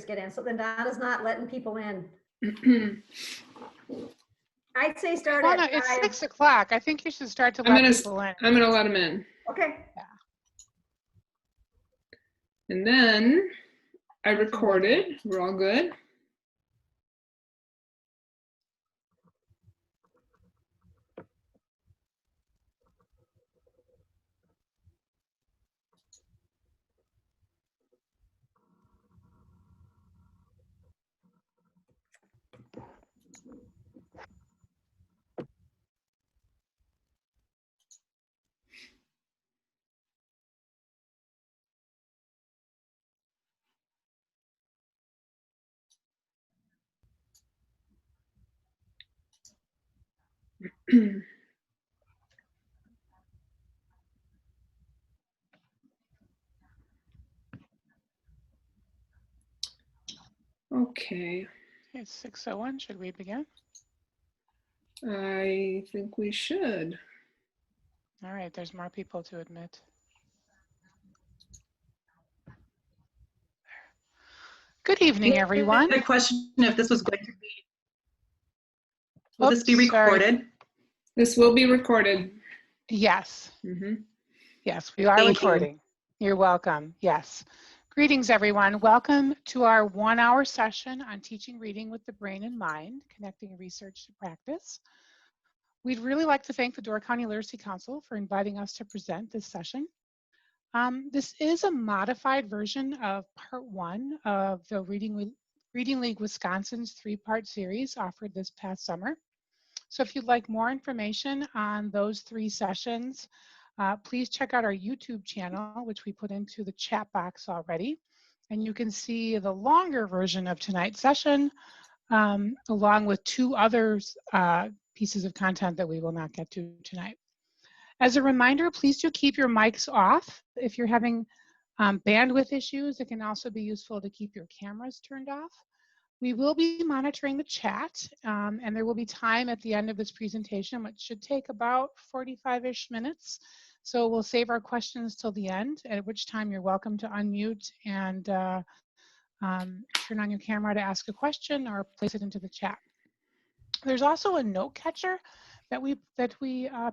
get in. So then Donna's not letting people in. I'd say start Well, no, at it's 5. 6 o'clock. I think you should start to let people in. I'm gonna let them in. Okay. Yeah. And then I recorded. We're all good. Okay. It's 6:01. Should we begin? I think we should. All right, there's more people to admit. Good evening, everyone. I had a question if this was going to be, will this be recorded? Sorry. This will be recorded. Yes. Mm-hmm. Yes, we are recording. You're welcome. Yes. Greetings, everyone. Welcome to our 1-hour session on teaching reading with the brain and mind, connecting research to practice. We'd really like to thank the Door County Literacy Council for inviting us to present this session. This is a modified version of part 1 of the Reading League Wisconsin's 3-part series offered this past summer. So if you'd like more information on those 3 sessions, please check out our YouTube channel, which we put into the chat box already. And you can see the longer version of tonight's session, along with 2 other pieces of content that we will not get to tonight. As a reminder, please do keep your mics off. If you're having bandwidth issues, it can also be useful to keep your cameras turned off. We will be monitoring the chat, and there will be time at the end of this presentation, which should take about 45-ish minutes. So we'll save our questions till the end, at which time you're welcome to unmute and turn on your camera to ask a question or place it into the chat. There's also a note catcher that we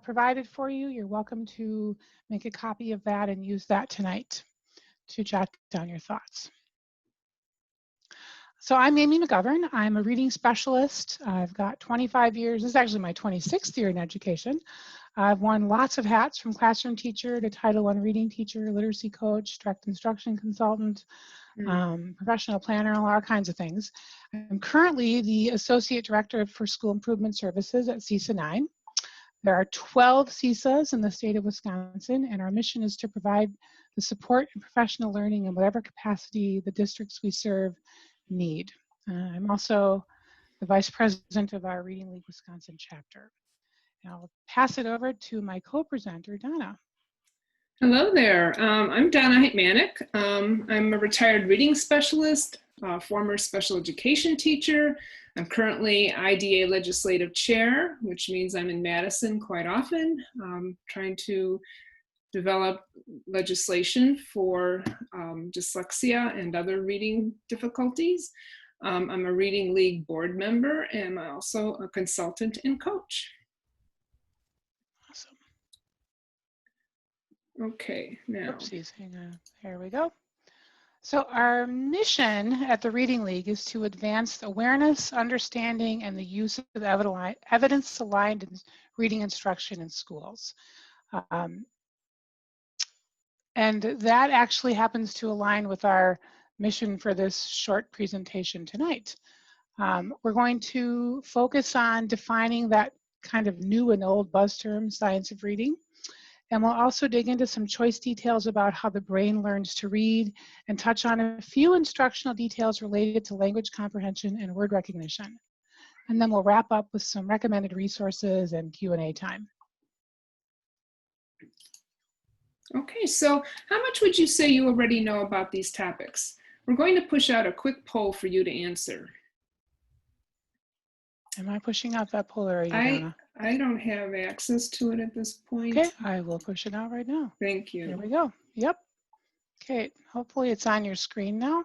provided for you. You're welcome to make a copy of that and use that tonight to jot down your thoughts. So I'm Amy McGovern. I'm a reading specialist. I've got 25 years. This is actually my 26th year in education. I've worn lots of hats, from classroom teacher to Title I reading teacher, literacy coach, direct instruction consultant, professional planner, all kinds of things. I'm currently the Associate Director for School Improvement Services at CISA 9. There are 12 CISAs in the state of Wisconsin, and our mission is to provide the support and professional learning in whatever capacity the districts we serve need. I'm also the Vice President of our Reading League Wisconsin chapter. And I'll pass it over to my co-presenter, Donna. Hello there. I'm Donna Heitmanek. I'm a retired reading specialist, former special education teacher. I'm currently IDA legislative chair, which means I'm in Madison quite often, trying to develop legislation for dyslexia and other reading difficulties. I'm a Reading League board member, and I'm also a consultant and coach. Awesome. Okay, now. Oopsies, hang on. Here we go. So our mission at the Reading League is to advance awareness, understanding, and the use of evidence-aligned reading instruction in schools. And that actually happens to align with our mission for this short presentation tonight. We're going to focus on defining that kind of new and old buzz term, science of reading. And we'll also dig into some choice details about how the brain learns to read and touch on a few instructional details related to language comprehension and word recognition. And then we'll wrap up with some recommended resources and Q&A time. Okay, so how much would you say you already know about these topics? We're going to push out a quick poll for you to answer. Am I pushing out that poll, or are you, Donna? I don't have access to it at this point. Okay, I will push it out right now. Thank you. Here we go. Yep. Okay, hopefully it's on your screen now.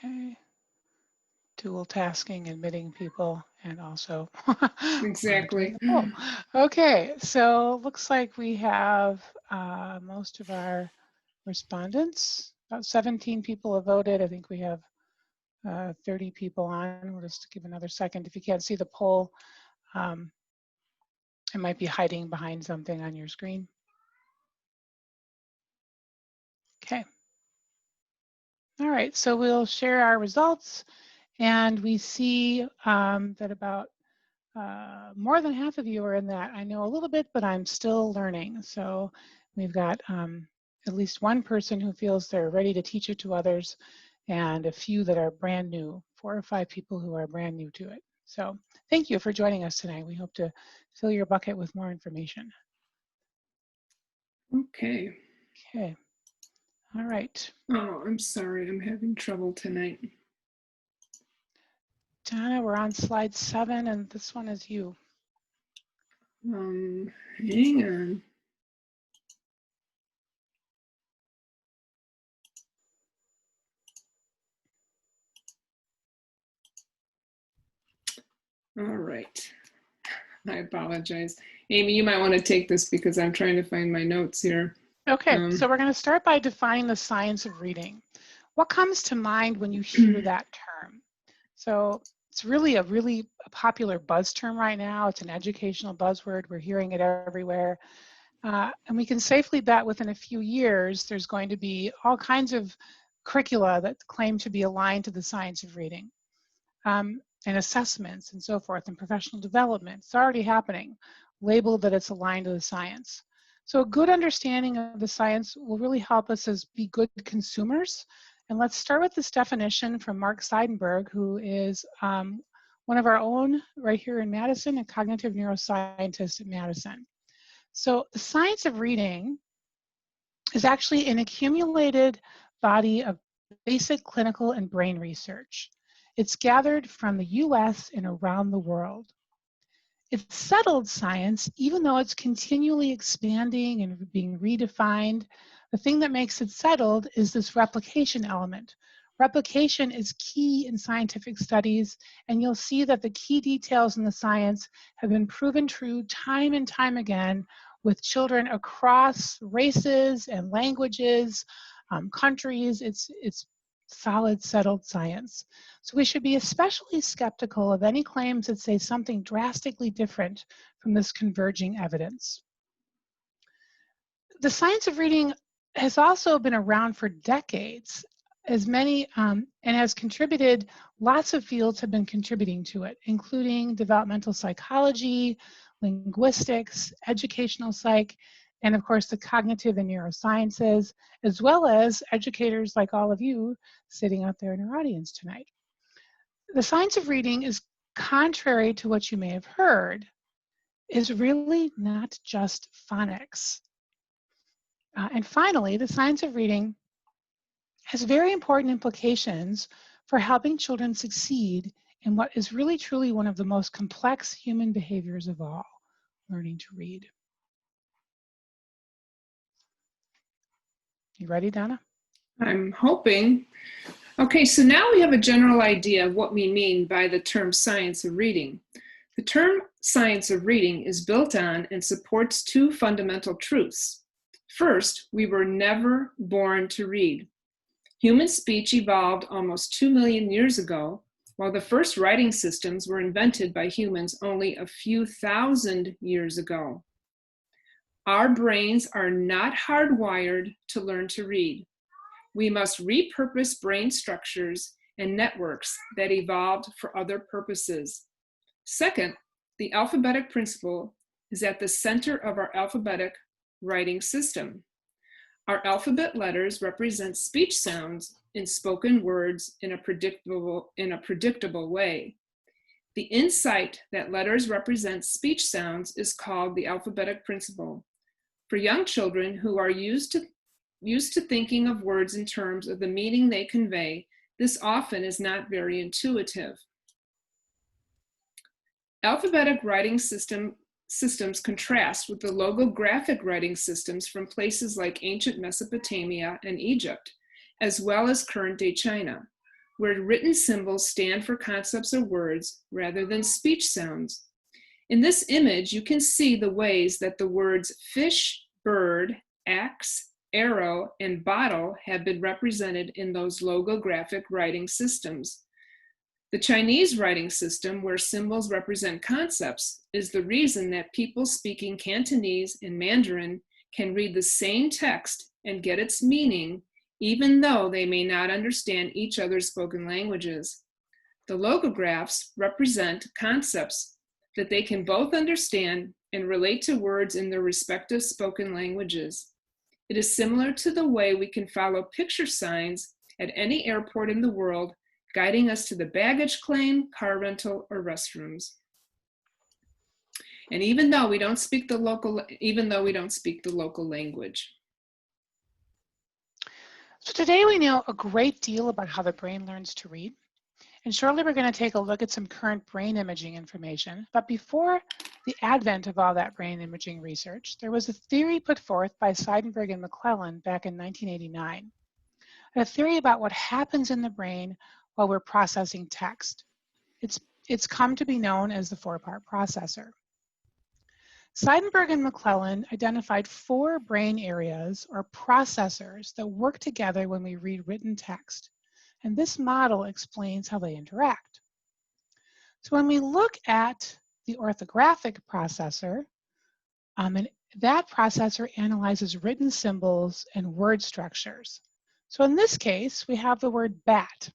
Okay. Dual tasking, admitting people, and also Exactly. monitoring the poll. Okay, so looks like we have most of our respondents. About 17 people have voted. I think we have 30 people on. We'll just give another second. If you can't see the poll, it might be hiding behind something on your screen. Okay. All right, so we'll share our results, and we see that about more than half of you are in that. I know a little bit, but I'm still learning. So we've got at least one person who feels they're ready to teach it to others, and a few that are brand new, 4 or 5 people who are brand new to it. So thank you for joining us tonight. We hope to fill your bucket with more information. Okay. Okay. All right. Oh, I'm sorry. I'm having trouble tonight. Donna, we're on slide 7, and this one is you. Hang on. All right. I apologize. Amy, you might want to take this because I'm trying to find my notes here. Okay, so we're going to start by defining the science of reading. What comes to mind when you hear that term? So it's really a popular buzz term right now. It's an educational buzzword. We're hearing it everywhere. And we can safely bet within a few years, there's going to be all kinds of curricula that claim to be aligned to the science of reading, and assessments and so forth, and professional development. It's already happening, labeled that it's aligned to the science. So a good understanding of the science will really help us as be good consumers. And let's start with this definition from Mark Seidenberg, who is one of our own right here in Madison, a cognitive neuroscientist at Madison. So the science of reading is actually an accumulated body of basic clinical and brain research. It's gathered from the US and around the world. It's settled science, even though it's continually expanding and being redefined. The thing that makes it settled is this replication element. Replication is key in scientific studies, and you'll see that the key details in the science have been proven true time and time again with children across races and languages, countries. It's solid, settled science. So we should be especially skeptical of any claims that say something drastically different from this converging evidence. The science of reading has also been around for decades, as many, and has contributed, lots of fields have been contributing to it, including developmental psychology, linguistics, educational psych, and of course the cognitive and neurosciences, as well as educators like all of you sitting out there in our audience tonight. The science of reading is, contrary to what you may have heard, is really not just phonics. And finally, the science of reading has very important implications for helping children succeed in what is really truly one of the most complex human behaviors of all, learning to read. You ready, Donna? I'm hoping. Okay, so now we have a general idea of what we mean by the term science of reading. The term science of reading is built on and supports 2 fundamental truths. First, we were never born to read. Human speech evolved almost 2 million years ago, while the first writing systems were invented by humans only a few thousand years ago. Our brains are not hardwired to learn to read. We must repurpose brain structures and networks that evolved for other purposes. Second, the alphabetic principle is at the center of our alphabetic writing system. Our alphabet letters represent speech sounds in spoken words in a predictable way. The insight that letters represent speech sounds is called the alphabetic principle. For young children who are used to thinking of words in terms of the meaning they convey, this often is not very intuitive. Alphabetic writing systems contrast with the logographic writing systems from places like ancient Mesopotamia and Egypt, as well as current-day China. where written symbols stand for concepts or words rather than speech sounds. In this image, you can see the ways that the words fish, bird, axe, arrow, and bottle have been represented in those logographic writing systems. The Chinese writing system, where symbols represent concepts, is the reason that people speaking Cantonese and Mandarin can read the same text and get its meaning, even though they may not understand each other's spoken languages. The logographs represent concepts that they can both understand and relate to words in their respective spoken languages. It is similar to the way we can follow picture signs at any airport in the world, guiding us to the baggage claim, car rental, or restrooms. And even though we don't speak the local language. So today we know a great deal about how the brain learns to read. And shortly we're going to take a look at some current brain imaging information. But before the advent of all that brain imaging research, there was a theory put forth by Seidenberg and McClellan back in 1989. A theory about what happens in the brain while we're processing text. It's come to be known as the four-part processor. Seidenberg and McClellan identified 4 brain areas or processors that work together when we read written text. And this model explains how they interact. So when we look at the orthographic processor, and that processor analyzes written symbols and word structures. So in this case, we have the word bat.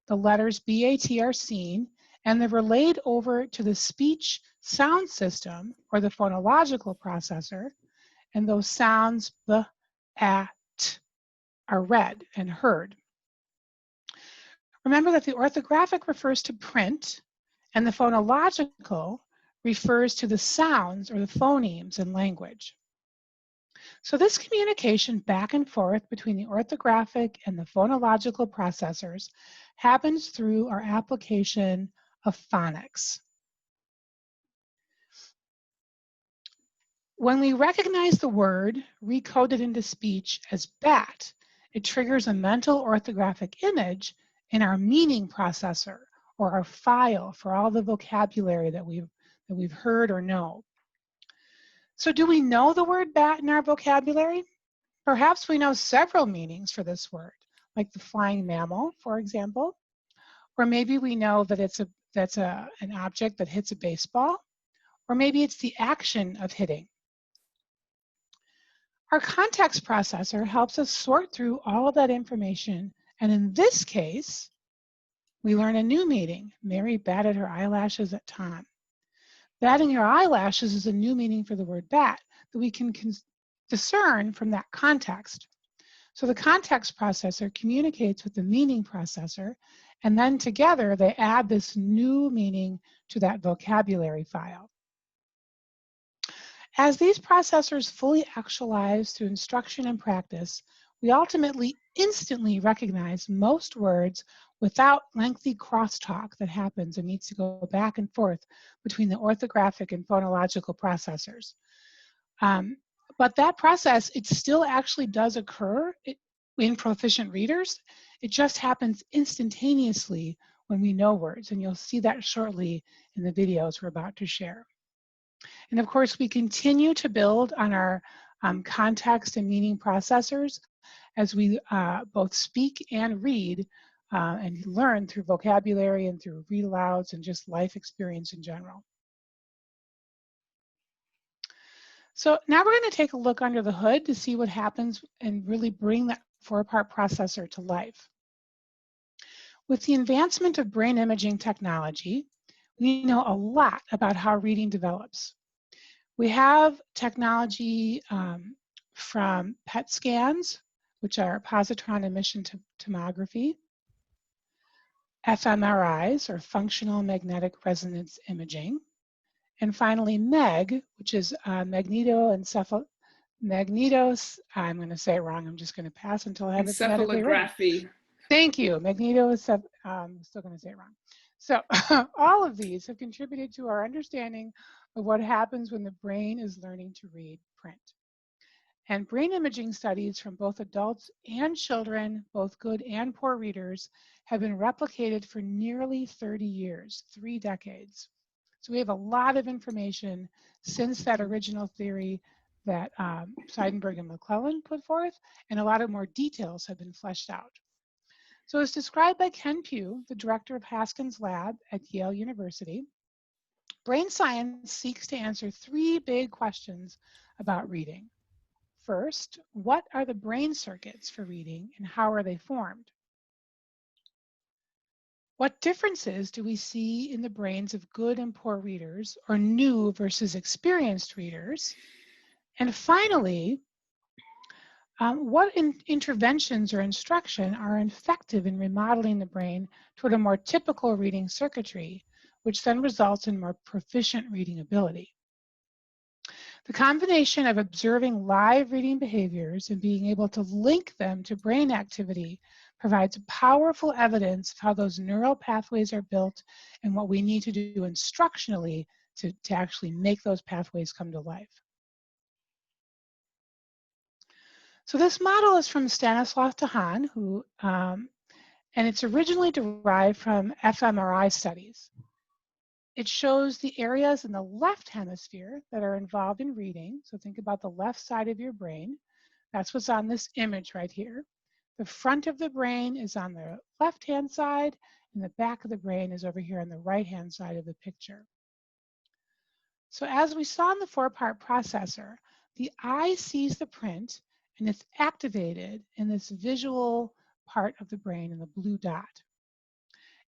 The letters B-A-T are seen, and they're relayed over to the speech sound system, or the phonological processor, and those sounds, B, A, T, are read and heard. Remember that the orthographic refers to print, and the phonological refers to the sounds or the phonemes in language. So this communication back and forth between the orthographic and the phonological processors happens through our application of phonics. When we recognize the word recoded into speech as bat, it triggers a mental orthographic image in our meaning processor, or our file for all the vocabulary that we've heard or know. So do we know the word bat in our vocabulary? Perhaps we know several meanings for this word, like the flying mammal, for example. Or maybe we know that that's an object that hits a baseball, or maybe it's the action of hitting. Our context processor helps us sort through all of that information, and in this case, we learn a new meaning. Mary batted her eyelashes at Tom. Batting your eyelashes is a new meaning for the word bat that we can discern from that context. So the context processor communicates with the meaning processor, and then together they add this new meaning to that vocabulary file. As these processors fully actualize through instruction and practice, we ultimately instantly recognize most words without lengthy crosstalk that happens and needs to go back and forth between the orthographic and phonological processors. But that process, it still actually does occur in proficient readers. It just happens instantaneously when we know words, and you'll see that shortly in the videos we're about to share. And of course, we continue to build on our context and meaning processors as we both speak and read and learn through vocabulary and through read alouds and just life experience in general. So now we're going to take a look under the hood to see what happens and really bring that four-part processor to life. With the advancement of brain imaging technology, we know a lot about how reading develops. We have technology from PET scans, which are positron emission tomography, fMRIs, or functional magnetic resonance imaging, and finally MEG, which is I'm going to say it wrong, I'm just going to pass until I have it phonetically written. Thank you, I'm still going to say it wrong. So all of these have contributed to our understanding of what happens when the brain is learning to read print. And brain imaging studies from both adults and children, both good and poor readers, have been replicated for nearly 30 years, 3 decades. So we have a lot of information since that original theory that Seidenberg and McClellan put forth, and a lot of more details have been fleshed out. So as described by Ken Pugh, the director of Haskins Lab at Yale University, brain science seeks to answer 3 big questions about reading. First, what are the brain circuits for reading and how are they formed? What differences do we see in the brains of good and poor readers, or new versus experienced readers? And finally, what interventions or instruction are effective in remodeling the brain toward a more typical reading circuitry, which then results in more proficient reading ability? The combination of observing live reading behaviors and being able to link them to brain activity provides powerful evidence of how those neural pathways are built and what we need to do instructionally to actually make those pathways come to life. So this model is from Stanislas Dehaene, and it's originally derived from fMRI studies. It shows the areas in the left hemisphere that are involved in reading. So think about the left side of your brain. That's what's on this image right here. The front of the brain is on the left-hand side, and the back of the brain is over here on the right-hand side of the picture. So as we saw in the 4-part processor, the eye sees the print, and it's activated in this visual part of the brain in the blue dot.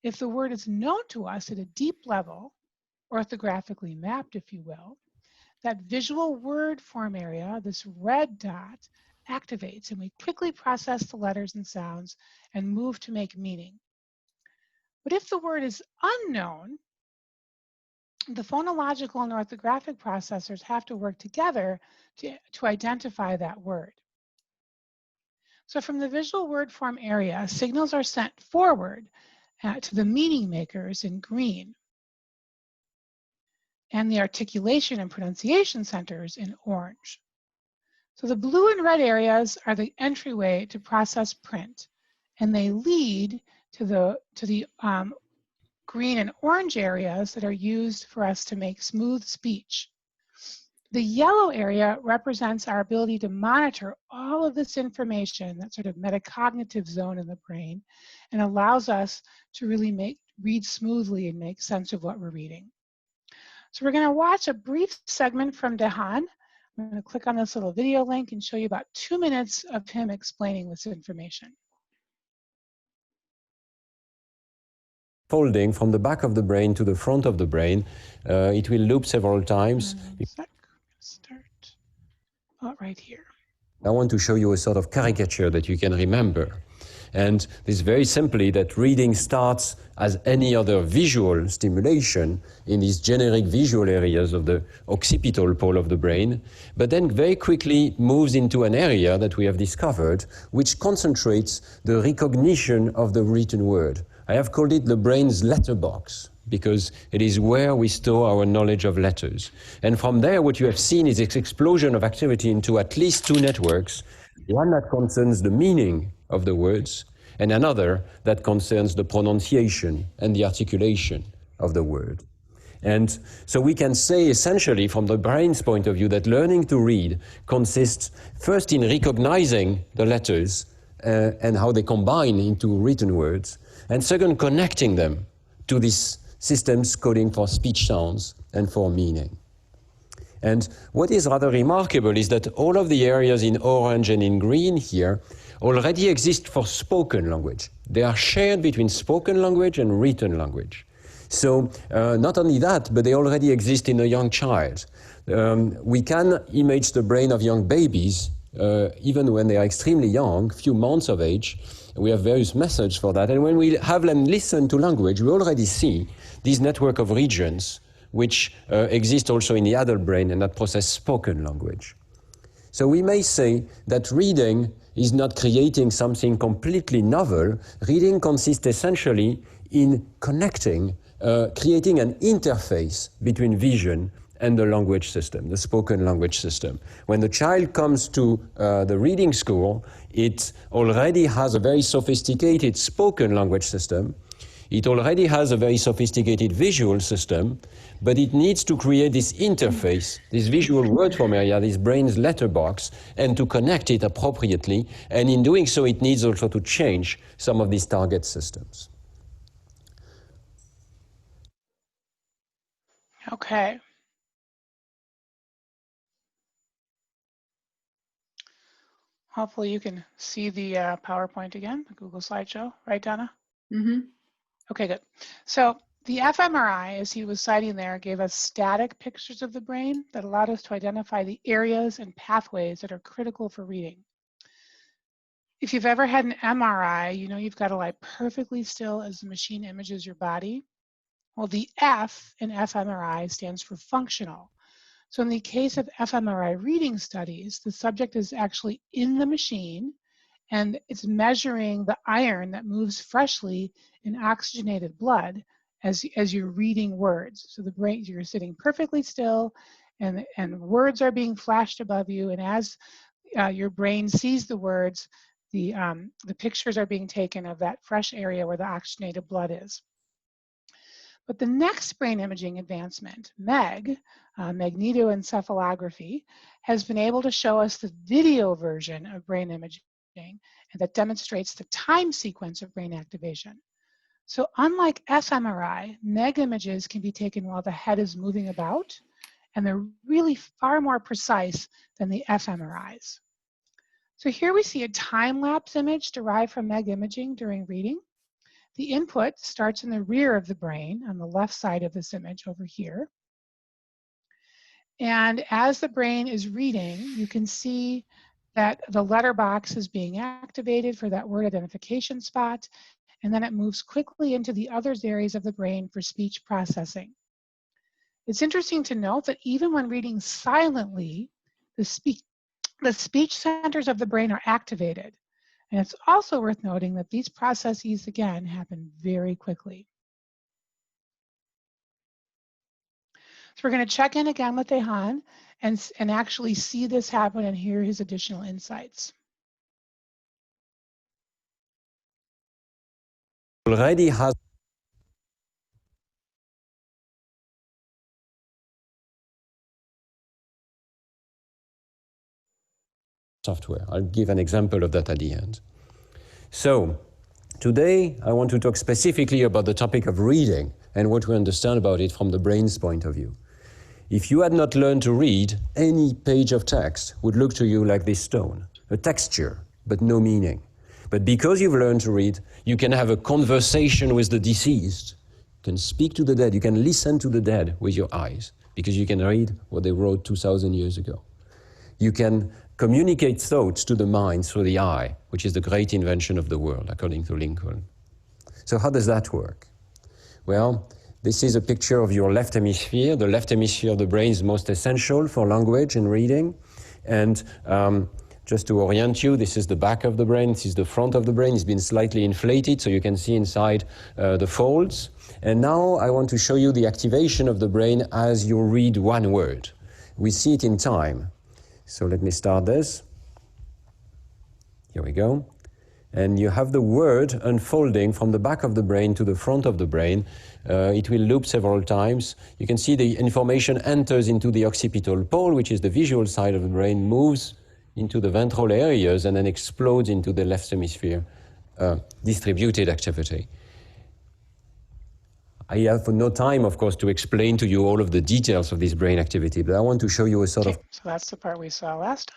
If the word is known to us at a deep level, orthographically mapped, if you will, that visual word form area, this red dot, activates, and we quickly process the letters and sounds and move to make meaning. But if the word is unknown, the phonological and orthographic processors have to work together to identify that word. So from the visual word form area, signals are sent forward to the meaning makers in green, and the articulation and pronunciation centers in orange. So the blue and red areas are the entryway to process print, and they lead to the green and orange areas that are used for us to make smooth speech. The yellow area represents our ability to monitor all of this information, that sort of metacognitive zone in the brain, and allows us to really read smoothly and make sense of what we're reading. So we're going to watch a brief segment from Dehaene. I'm going to click on this little video link and show you about 2 minutes of him explaining this information. Folding from the back of the brain to the front of the brain. It will loop several times. Start right here. I want to show you a sort of caricature that you can remember. And this is very simply that reading starts as any other visual stimulation in these generic visual areas of the occipital pole of the brain, but then very quickly moves into an area that we have discovered, which concentrates the recognition of the written word. I have called it the brain's letterbox, because it is where we store our knowledge of letters. And from there, what you have seen is this explosion of activity into at least 2 networks, one that concerns the meaning of the words, and another that concerns the pronunciation and the articulation of the word. And so we can say essentially from the brain's point of view that learning to read consists first in recognizing the letters and how they combine into written words, and second, connecting them to these systems coding for speech sounds and for meaning. And what is rather remarkable is that all of the areas in orange and in green here already exist for spoken language. They are shared between spoken language and written language. So not only that, but they already exist in a young child. We can image the brain of young babies even when they are extremely young, few months of age. We have various methods for that. And when we have them listen to language, we already see this network of regions which exist also in the adult brain and that process spoken language. So we may say that reading is not creating something completely novel. Reading consists essentially in connecting, creating an interface between vision and the language system, the spoken language system. When the child comes to the reading school, it already has a very sophisticated spoken language system. It already has a very sophisticated visual system, but it needs to create this interface, this visual word form area, this brain's letterbox, and to connect it appropriately. And in doing so, it needs also to change some of these target systems. Okay. Hopefully you can see the PowerPoint again, the Google slideshow, right, Donna? Mm-hmm. Okay, good. So the fMRI, as he was citing there, gave us static pictures of the brain that allowed us to identify the areas and pathways that are critical for reading. If you've ever had an MRI, you know you've got to lie perfectly still as the machine images your body. Well, the F in fMRI stands for functional. So in the case of fMRI reading studies, the subject is actually in the machine and it's measuring the iron that moves freshly in oxygenated blood as you're reading words. So the brain, you're sitting perfectly still and words are being flashed above you, and as your brain sees the words, the pictures are being taken of that fresh area where the oxygenated blood is. But the next brain imaging advancement, MEG, magnetoencephalography, has been able to show us the video version of brain imaging, and that demonstrates the time sequence of brain activation. So unlike fMRI, MEG images can be taken while the head is moving about, and they're really far more precise than the fMRIs. So here we see a time-lapse image derived from MEG imaging during reading. The input starts in the rear of the brain on the left side of this image over here. And as the brain is reading, you can see that the letterbox is being activated for that word identification spot, and then it moves quickly into the other areas of the brain for speech processing. It's interesting to note that even when reading silently, the speech centers of the brain are activated. And it's also worth noting that these processes, again, happen very quickly. So we're going to check in again with Dehaene and actually see this happen and hear his additional insights. Already has software. I'll give an example of that at the end. So, today I want to talk specifically about the topic of reading and what we understand about it from the brain's point of view. If you had not learned to read, any page of text would look to you like this stone, a texture, but no meaning. But because you've learned to read, you can have a conversation with the deceased, you can speak to the dead, you can listen to the dead with your eyes, because you can read what they wrote 2,000 years ago. You can communicate thoughts to the mind through the eye, which is the great invention of the world, according to Lincoln. So how does that work? Well, this is a picture of your left hemisphere. The left hemisphere of the brain is most essential for language and reading. And just to orient you, this is the back of the brain, this is the front of the brain. It's been slightly inflated so you can see inside the folds. And now I want to show you the activation of the brain as you read one word. We see it in time. So let me start this. Here we go. And you have the word unfolding from the back of the brain to the front of the brain. It will loop several times. You can see the information enters into the occipital pole, which is the visual side of the brain, moves into the ventral areas, and then explodes into the left hemisphere distributed activity. I have no time, of course, to explain to you all of the details of this brain activity, but I want to show you a sort of... So that's the part we saw last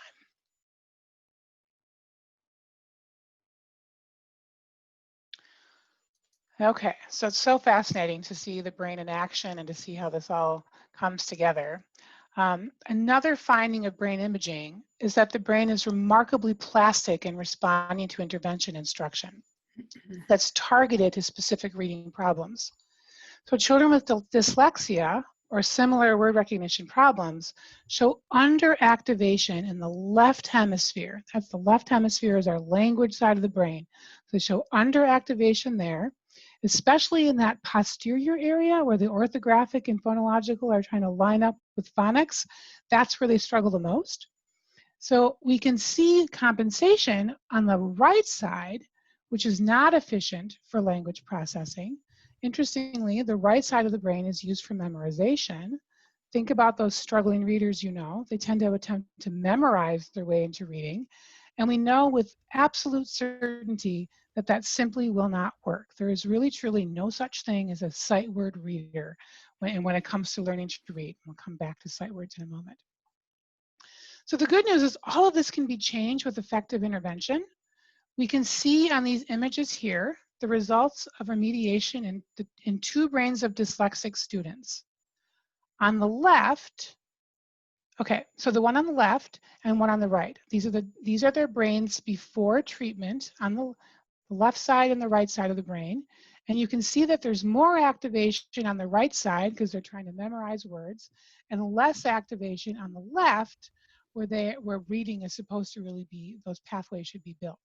time. Okay, so it's so fascinating to see the brain in action and to see how this all comes together. Another finding of brain imaging is that the brain is remarkably plastic in responding to intervention instruction that's targeted to specific reading problems. So children with dyslexia or similar word recognition problems show underactivation in the left hemisphere. That's the left hemisphere is our language side of the brain. So they show underactivation there, especially in that posterior area where the orthographic and phonological are trying to line up with phonics, that's where they struggle the most. So we can see compensation on the right side, which is not efficient for language processing. Interestingly, the right side of the brain is used for memorization. Think about those struggling readers you know. They tend to attempt to memorize their way into reading. And we know with absolute certainty that that simply will not work. There is really, truly no such thing as a sight word reader when it comes to learning to read. We'll come back to sight words in a moment. So the good news is all of this can be changed with effective intervention. We can see on these images here the results of remediation in 2 brains of dyslexic students. On the left, okay, so the one on the left and one on the right. These are their brains before treatment on the left side and the right side of the brain. And you can see that there's more activation on the right side because they're trying to memorize words, and less activation on the left where reading is supposed to really be, those pathways should be built.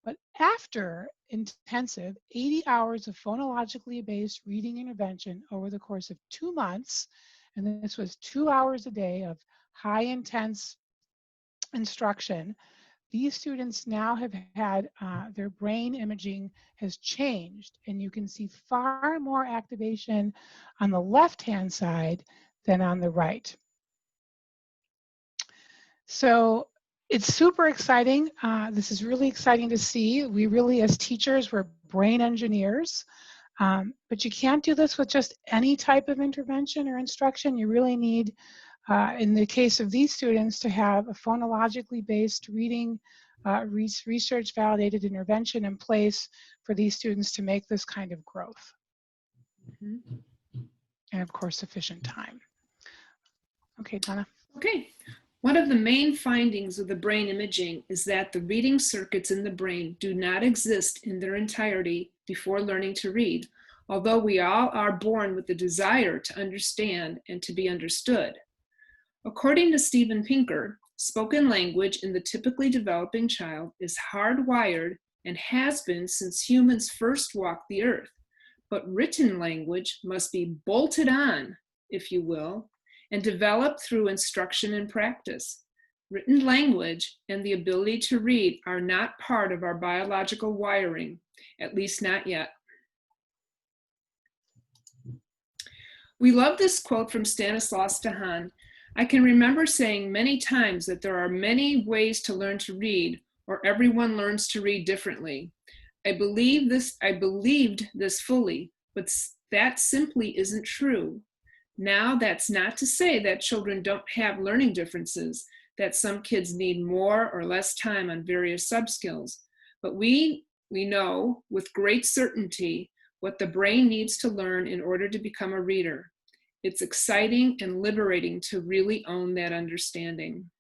But after intensive 80 hours of phonologically based reading intervention over the course of 2 months, and this was 2 hours a day of high intense instruction, these students now have had their brain imaging has changed, and you can see far more activation on the left-hand side than on the right. So it's super exciting. This is really exciting to see. We really, as teachers, we're brain engineers, but you can't do this with just any type of intervention or instruction. You really need, in the case of these students, to have a phonologically based reading, research validated intervention in place for these students to make this kind of growth. And of course, sufficient time. Okay, Donna. Okay. One of the main findings of the brain imaging is that the reading circuits in the brain do not exist in their entirety before learning to read, although we all are born with the desire to understand and to be understood. According to Steven Pinker, spoken language in the typically developing child is hardwired and has been since humans first walked the earth, but written language must be bolted on, if you will, and developed through instruction and practice. Written language and the ability to read are not part of our biological wiring, at least not yet. We love this quote from Stanislas Dehaene. I can remember saying many times that there are many ways to learn to read, or everyone learns to read differently. I believed this fully, but that simply isn't true. Now, that's not to say that children don't have learning differences, that some kids need more or less time on various subskills, but we know with great certainty what the brain needs to learn in order to become a reader. It's exciting and liberating to really own that understanding.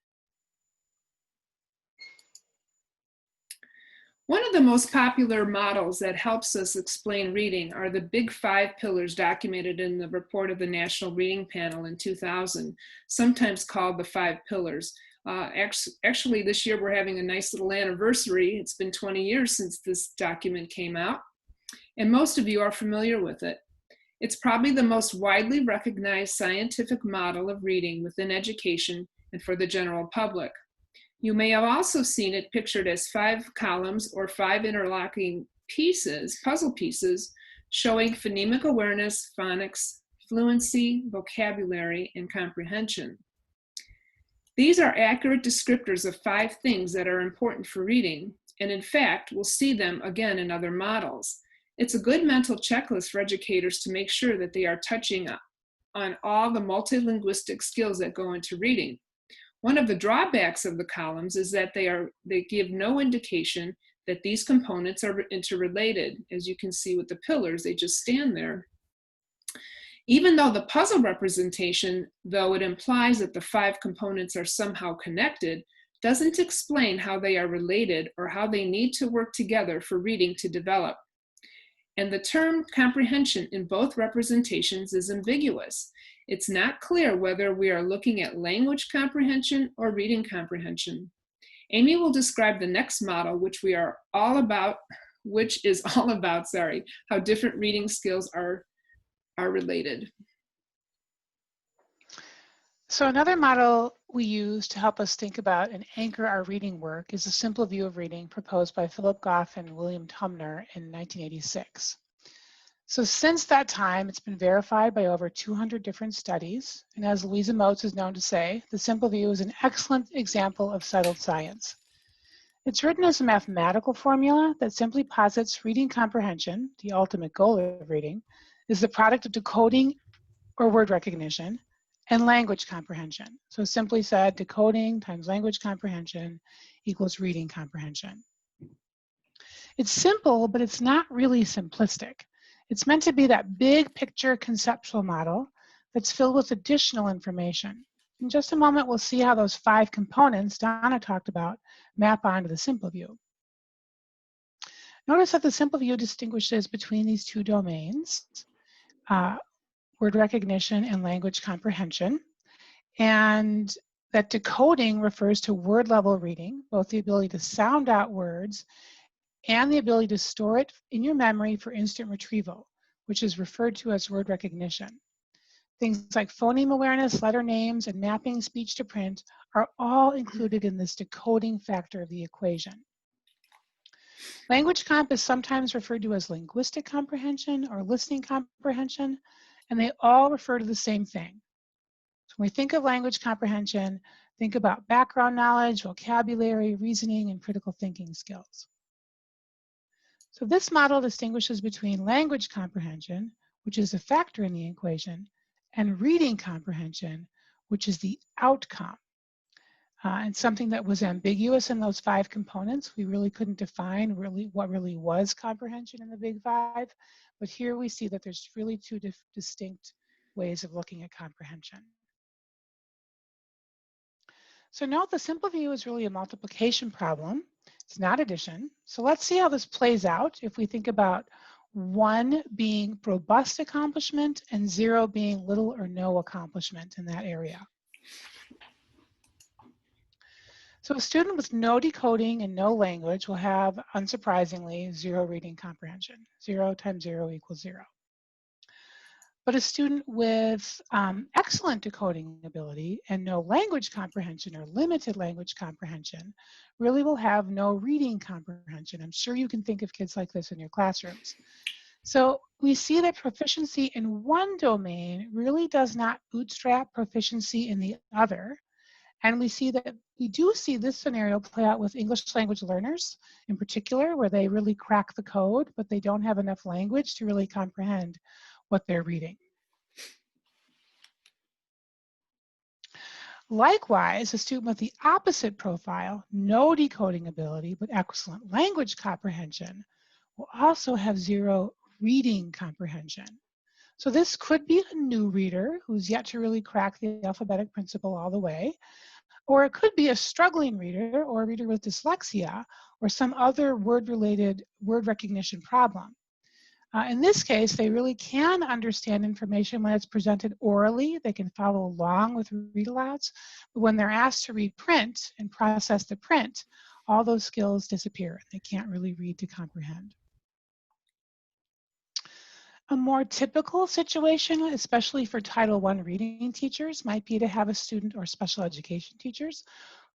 One of the most popular models that helps us explain reading are the big 5 pillars documented in the report of the National Reading Panel in 2000, sometimes called the 5 pillars. Actually, this year we're having a nice little anniversary. It's been 20 years since this document came out, and most of you are familiar with it. It's probably the most widely recognized scientific model of reading within education and for the general public. You may have also seen it pictured as 5 columns or 5 interlocking pieces, puzzle pieces, showing phonemic awareness, phonics, fluency, vocabulary, and comprehension. These are accurate descriptors of 5 things that are important for reading, and in fact, we'll see them again in other models. It's a good mental checklist for educators to make sure that they are touching on all the multilinguistic skills that go into reading. One of the drawbacks of the columns is that they give no indication that these components are interrelated. As you can see with the pillars, they just stand there. Even though the puzzle representation, though it implies that the 5 components are somehow connected, doesn't explain how they are related or how they need to work together for reading to develop. And the term comprehension in both representations is ambiguous. It's not clear whether we are looking at language comprehension or reading comprehension. Amy will describe the next model, which is all about how different reading skills are related. So another model we use to help us think about and anchor our reading work is a simple view of reading proposed by Philip Goff and William Tumner in 1986. So since that time, it's been verified by over 200 different studies. And as Louisa Moats is known to say, the simple view is an excellent example of settled science. It's written as a mathematical formula that simply posits reading comprehension, the ultimate goal of reading, is the product of decoding or word recognition and language comprehension. So simply said, decoding times language comprehension equals reading comprehension. It's simple, but it's not really simplistic. It's meant to be that big picture conceptual model that's filled with additional information. In just a moment, we'll see how those 5 components Donna talked about map onto the simple view. Notice that the simple view distinguishes between these 2 domains, word recognition and language comprehension, and that decoding refers to word level reading, both the ability to sound out words and the ability to store it in your memory for instant retrieval, which is referred to as word recognition. Things like phoneme awareness, letter names, and mapping speech to print are all included in this decoding factor of the equation. Language comp is sometimes referred to as linguistic comprehension or listening comprehension, and they all refer to the same thing. So when we think of language comprehension, think about background knowledge, vocabulary, reasoning, and critical thinking skills. So this model distinguishes between language comprehension, which is a factor in the equation, and reading comprehension, which is the outcome. And something that was ambiguous in those 5 components. We really couldn't define what really was comprehension in the big 5, but here we see that there's really 2 distinct ways of looking at comprehension. So note the simple view is really a multiplication problem. It's not addition. So let's see how this plays out if we think about 1 being robust accomplishment and 0 being little or no accomplishment in that area. So a student with no decoding and no language will have, unsurprisingly, 0 reading comprehension. 0 times 0 equals 0. But a student with excellent decoding ability and no language comprehension or limited language comprehension really will have no reading comprehension. I'm sure you can think of kids like this in your classrooms. So we see that proficiency in one domain really does not bootstrap proficiency in the other. And we see that we do see this scenario play out with English language learners in particular, where they really crack the code, but they don't have enough language to really comprehend what they're reading. Likewise, a student with the opposite profile, no decoding ability, but excellent language comprehension, will also have 0 reading comprehension. So this could be a new reader who's yet to really crack the alphabetic principle all the way, or it could be a struggling reader or a reader with dyslexia or some other word-related word recognition problem. In this case, they really can understand information when it's presented orally. They can follow along with read-alouds. But when they're asked to read print and process the print, all those skills disappear. They can't really read to comprehend. A more typical situation, especially for Title I reading teachers, might be to have a student or special education teachers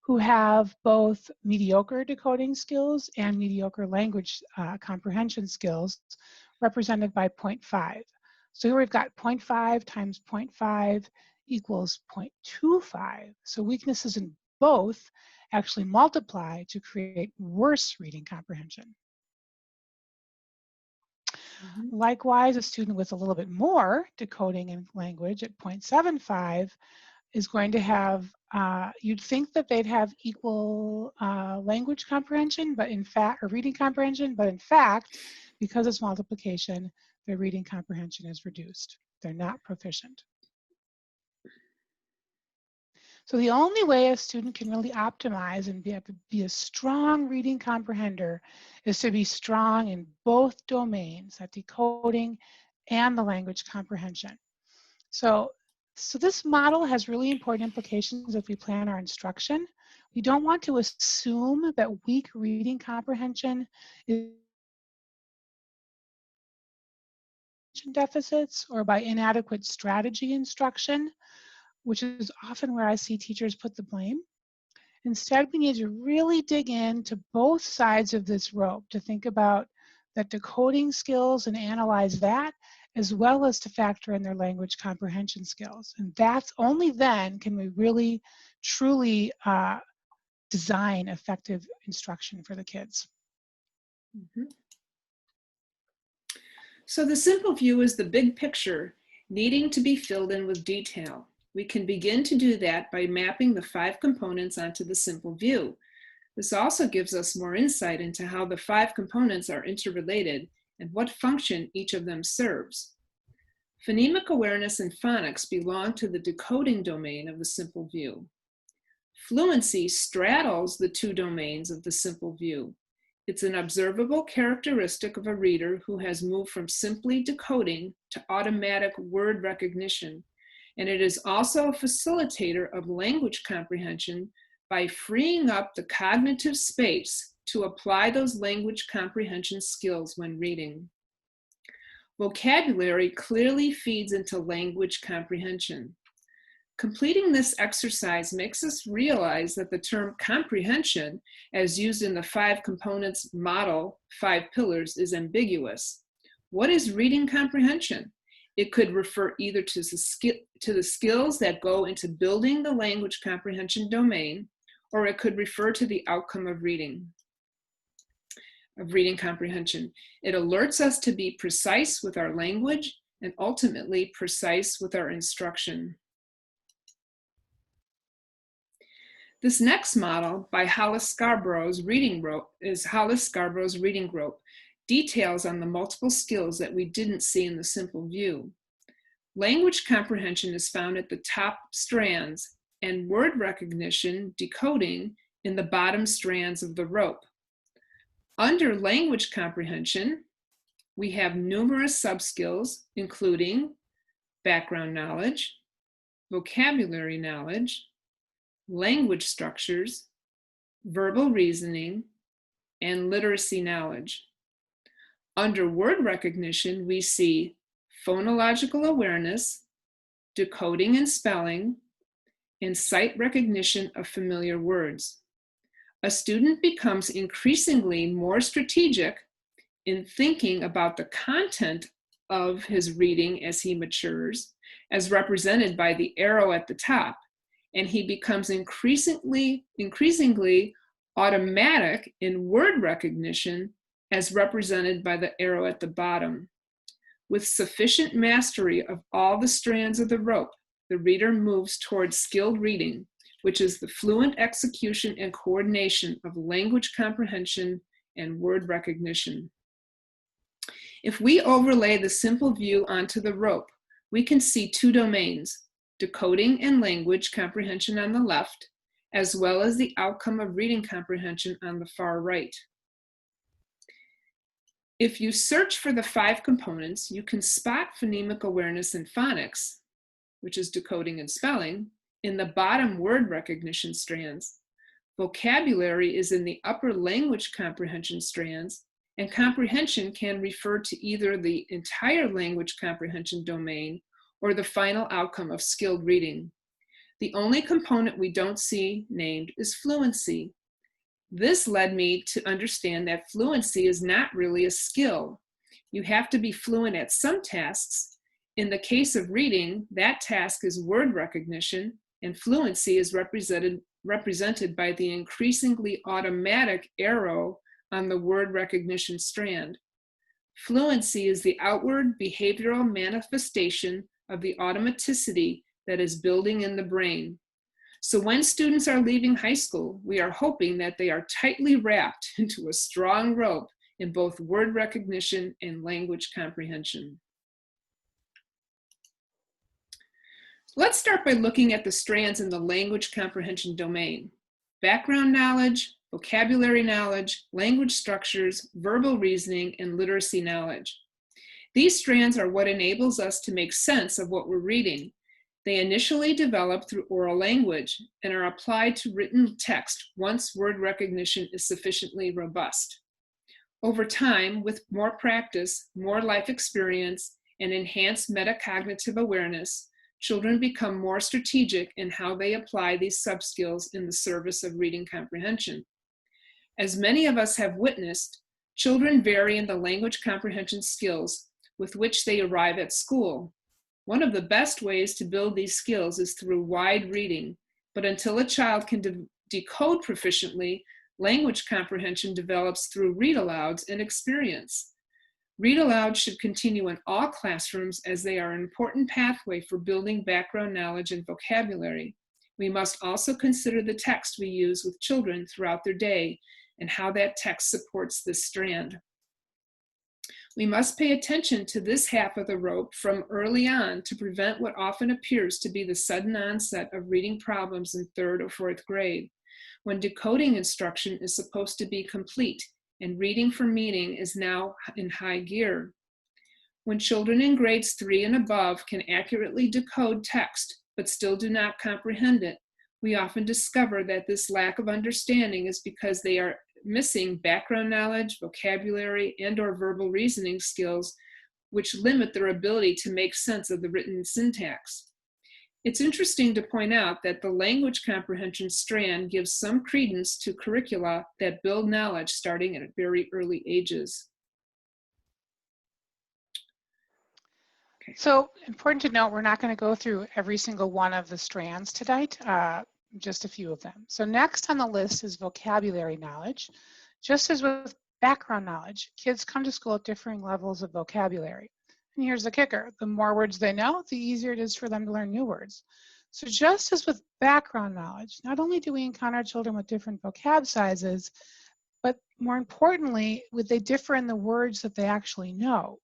who have both mediocre decoding skills and mediocre language comprehension skills represented by 0.5. So here we've got 0.5 times 0.5 equals 0.25. So weaknesses in both actually multiply to create worse reading comprehension. Likewise, a student with a little bit more decoding and language at 0.75 is going to have, you'd think that they'd have equal language comprehension, but in fact, or reading comprehension, but in fact, because it's multiplication, their reading comprehension is reduced. They're not proficient. So the only way a student can really optimize and be a strong reading comprehender is to be strong in both domains, that decoding and the language comprehension. So this model has really important implications if we plan our instruction. We don't want to assume that weak reading comprehension is deficits or by inadequate strategy instruction. which is often where I see teachers put the blame. Instead, we need to really dig into both sides of this rope to think about the decoding skills and analyze that, as well as to factor in their language comprehension skills. And that's only then can we really, truly design effective instruction for the kids. Mhm. So the simple view is the big picture needing to be filled in with detail. We can begin to do that by mapping the 5 components onto the simple view. This also gives us more insight into how the 5 components are interrelated and what function each of them serves. Phonemic awareness and phonics belong to the decoding domain of the simple view. Fluency straddles the 2 domains of the simple view. It's an observable characteristic of a reader who has moved from simply decoding to automatic word recognition, and it is also a facilitator of language comprehension by freeing up the cognitive space to apply those language comprehension skills when reading. Vocabulary clearly feeds into language comprehension. Completing this exercise makes us realize that the term comprehension, as used in the 5 components model, 5 pillars, is ambiguous. What is reading comprehension? It could refer either to the skills that go into building the language comprehension domain, or it could refer to the outcome of reading comprehension. It alerts us to be precise with our language and ultimately precise with our instruction. This next model by Hollis Scarborough's reading rope details on the multiple skills that we didn't see in the simple view. Language comprehension is found at the top strands and word recognition, decoding, in the bottom strands of the rope. Under language comprehension, we have numerous subskills, including background knowledge, vocabulary knowledge, language structures, verbal reasoning, and literacy knowledge. Under word recognition, we see phonological awareness, decoding and spelling, and sight recognition of familiar words. A student becomes increasingly more strategic in thinking about the content of his reading as he matures, as represented by the arrow at the top, and he becomes increasingly automatic in word recognition as represented by the arrow at the bottom. With sufficient mastery of all the strands of the rope, the reader moves towards skilled reading, which is the fluent execution and coordination of language comprehension and word recognition. If we overlay the simple view onto the rope, we can see 2 domains, decoding and language comprehension on the left, as well as the outcome of reading comprehension on the far right. If you search for the 5 components, you can spot phonemic awareness and phonics, which is decoding and spelling, in the bottom word recognition strands. Vocabulary is in the upper language comprehension strands, and comprehension can refer to either the entire language comprehension domain or the final outcome of skilled reading. The only component we don't see named is fluency. This led me to understand that fluency is not really a skill. You have to be fluent at some tasks. In the case of reading, that task is word recognition, and fluency is represented by the increasingly automatic arrow on the word recognition strand. Fluency is the outward behavioral manifestation of the automaticity that is building in the brain. So when students are leaving high school, we are hoping that they are tightly wrapped into a strong rope in both word recognition and language comprehension. Let's start by looking at the strands in the language comprehension domain: background knowledge, vocabulary knowledge, language structures, verbal reasoning, and literacy knowledge. These strands are what enables us to make sense of what we're reading. They initially develop through oral language and are applied to written text once word recognition is sufficiently robust. Over time, with more practice, more life experience, and enhanced metacognitive awareness, children become more strategic in how they apply these sub-skills in the service of reading comprehension. As many of us have witnessed, children vary in the language comprehension skills with which they arrive at school. One of the best ways to build these skills is through wide reading, but until a child can decode proficiently, language comprehension develops through read-alouds and experience. Read-alouds should continue in all classrooms as they are an important pathway for building background knowledge and vocabulary. We must also consider the text we use with children throughout their day and how that text supports this strand. We must pay attention to this half of the rope from early on to prevent what often appears to be the sudden onset of reading problems in 3rd or 4th grade, when decoding instruction is supposed to be complete and reading for meaning is now in high gear. When children in grades 3 and above can accurately decode text but still do not comprehend it, we often discover that this lack of understanding is because they are missing background knowledge, vocabulary, and/or verbal reasoning skills, which limit their ability to make sense of the written syntax. It's interesting to point out that the language comprehension strand gives some credence to curricula that build knowledge starting at very early ages. Okay. So important to note, we're not going to go through every single one of the strands tonight, just a few of them. So next on the list is vocabulary knowledge. Just as with background knowledge, kids come to school at differing levels of vocabulary. And here's the kicker: the more words they know, the easier it is for them to learn new words. So just as with background knowledge, not only do we encounter children with different vocab sizes, but more importantly, they differ in the words that they actually know.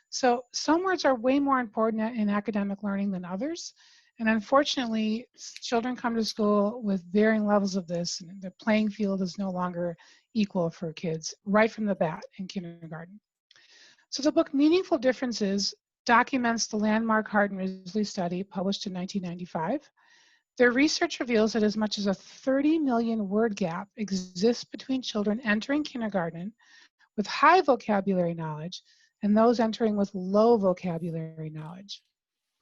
So some words are way more important in academic learning than others. And unfortunately, children come to school with varying levels of this, and the playing field is no longer equal for kids right from the bat in kindergarten. So the book Meaningful Differences documents the landmark Hart and Risley study published in 1995. Their research reveals that as much as a 30 million word gap exists between children entering kindergarten with high vocabulary knowledge and those entering with low vocabulary knowledge.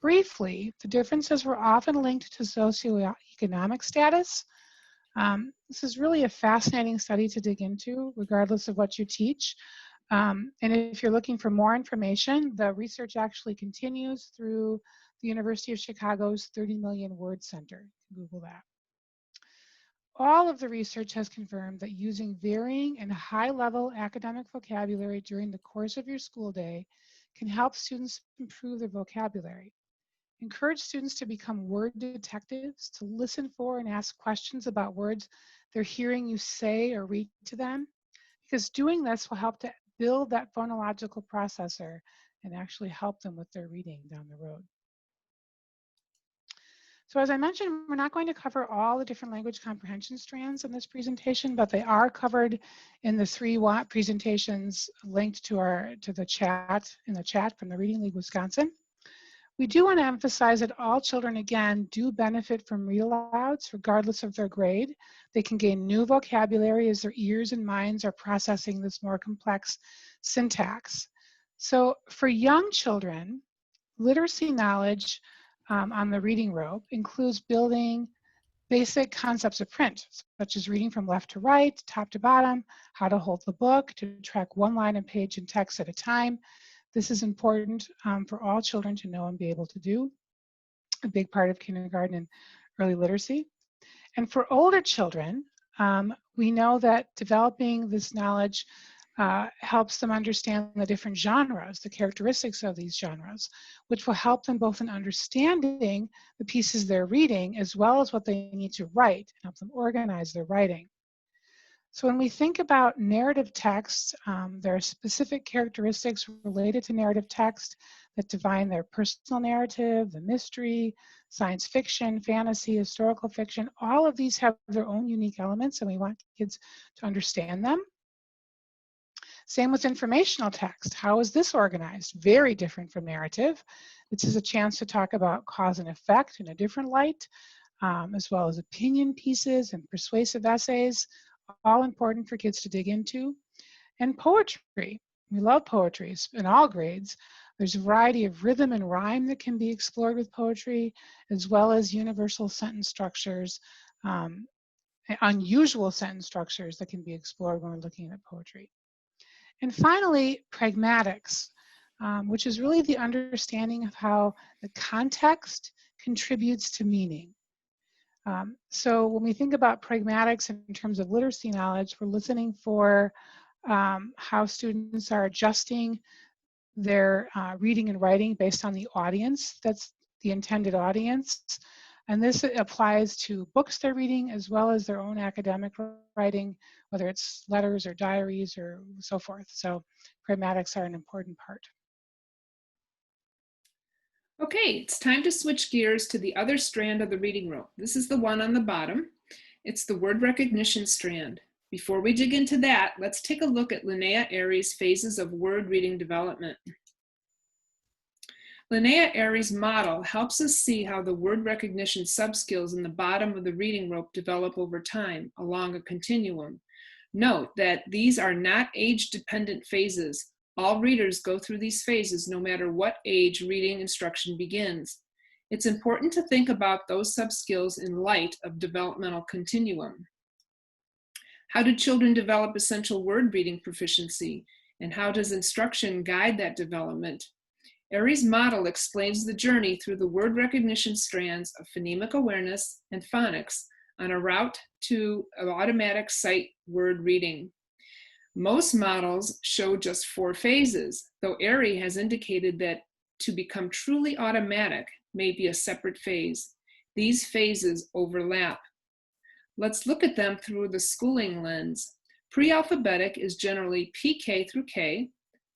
Briefly, the differences were often linked to socioeconomic status. This is really a fascinating study to dig into, regardless of what you teach. And if you're looking for more information, the research actually continues through the University of Chicago's 30 Million Word Center. Google that. All of the research has confirmed that using varying and high-level academic vocabulary during the course of your school day can help students improve their vocabulary. Encourage students to become word detectives, to listen for and ask questions about words they're hearing you say or read to them, because doing this will help to build that phonological processor and actually help them with their reading down the road. So as I mentioned, we're not going to cover all the different language comprehension strands in this presentation, but they are covered in the 3-What presentations linked to the chat, in the chat from the Reading League Wisconsin. We do want to emphasize that all children, again, do benefit from read-alouds regardless of their grade. They can gain new vocabulary as their ears and minds are processing this more complex syntax. So for young children, literacy knowledge on the reading rope includes building basic concepts of print, such as reading from left to right, top to bottom, how to hold the book, to track one line and page and text at a time. This is important for all children to know and be able to do, a big part of kindergarten and early literacy. And for older children, we know that developing this knowledge helps them understand the different genres, the characteristics of these genres, which will help them both in understanding the pieces they're reading as well as what they need to write, and help them organize their writing. So when we think about narrative text, there are specific characteristics related to narrative text that define their personal narrative, the mystery, science fiction, fantasy, historical fiction. All of these have their own unique elements, and we want kids to understand them. Same with informational text. How is this organized? Very different from narrative. This is a chance to talk about cause and effect in a different light, as well as opinion pieces and persuasive essays, all important for kids to dig into. And poetry. We love poetry in all grades. There's a variety of rhythm and rhyme that can be explored with poetry, as well as universal sentence structures, unusual sentence structures that can be explored when we're looking at poetry. And finally, pragmatics, which is really the understanding of how the context contributes to meaning. So when we think about pragmatics in terms of literacy knowledge, we're listening for how students are adjusting their reading and writing based on the audience, that's the intended audience. And this applies to books they're reading as well as their own academic writing, whether it's letters or diaries or so forth. So pragmatics are an important part. Okay, it's time to switch gears to the other strand of the reading rope. This is the one on the bottom. It's the word recognition strand. Before we dig into that, let's take a look at Linnea Airey's phases of word reading development. Linnea Airey's model helps us see how the word recognition subskills in the bottom of the reading rope develop over time along a continuum. Note that these are not age-dependent phases. All readers go through these phases no matter what age reading instruction begins. It's important to think about those subskills in light of developmental continuum. How do children develop essential word reading proficiency, and how does instruction guide that development? Airey's model explains the journey through the word recognition strands of phonemic awareness and phonics on a route to automatic sight word reading. Most models show just 4 phases, though Airey has indicated that to become truly automatic may be a separate phase. These phases overlap. Let's look at them through the schooling lens. Pre-alphabetic is generally PK through K.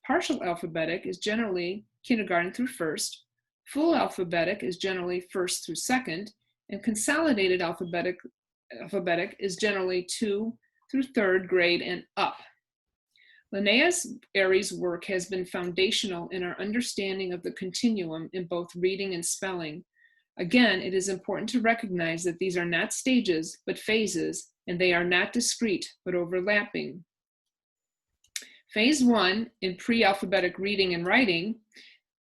Partial alphabetic is generally kindergarten through first. Full alphabetic is generally first through second. And consolidated alphabetic is generally 2 through third grade and up. Linnea Airey's work has been foundational in our understanding of the continuum in both reading and spelling. Again, it is important to recognize that these are not stages, but phases, and they are not discrete, but overlapping. Phase 1, in pre-alphabetic reading and writing,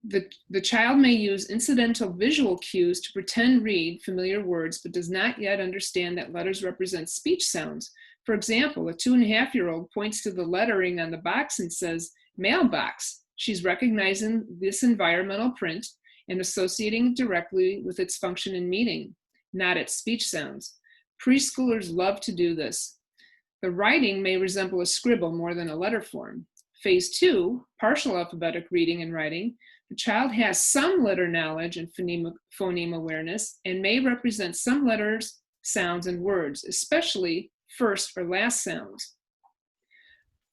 the child may use incidental visual cues to pretend read familiar words, but does not yet understand that letters represent speech sounds. For example, a 2.5-year-old points to the lettering on the box and says, mailbox. She's recognizing this environmental print and associating it directly with its function and meaning, not its speech sounds. Preschoolers love to do this. The writing may resemble a scribble more than a letter form. Phase 2, partial alphabetic reading and writing, the child has some letter knowledge and phoneme awareness and may represent some letters, sounds, and words, especially first or last sounds.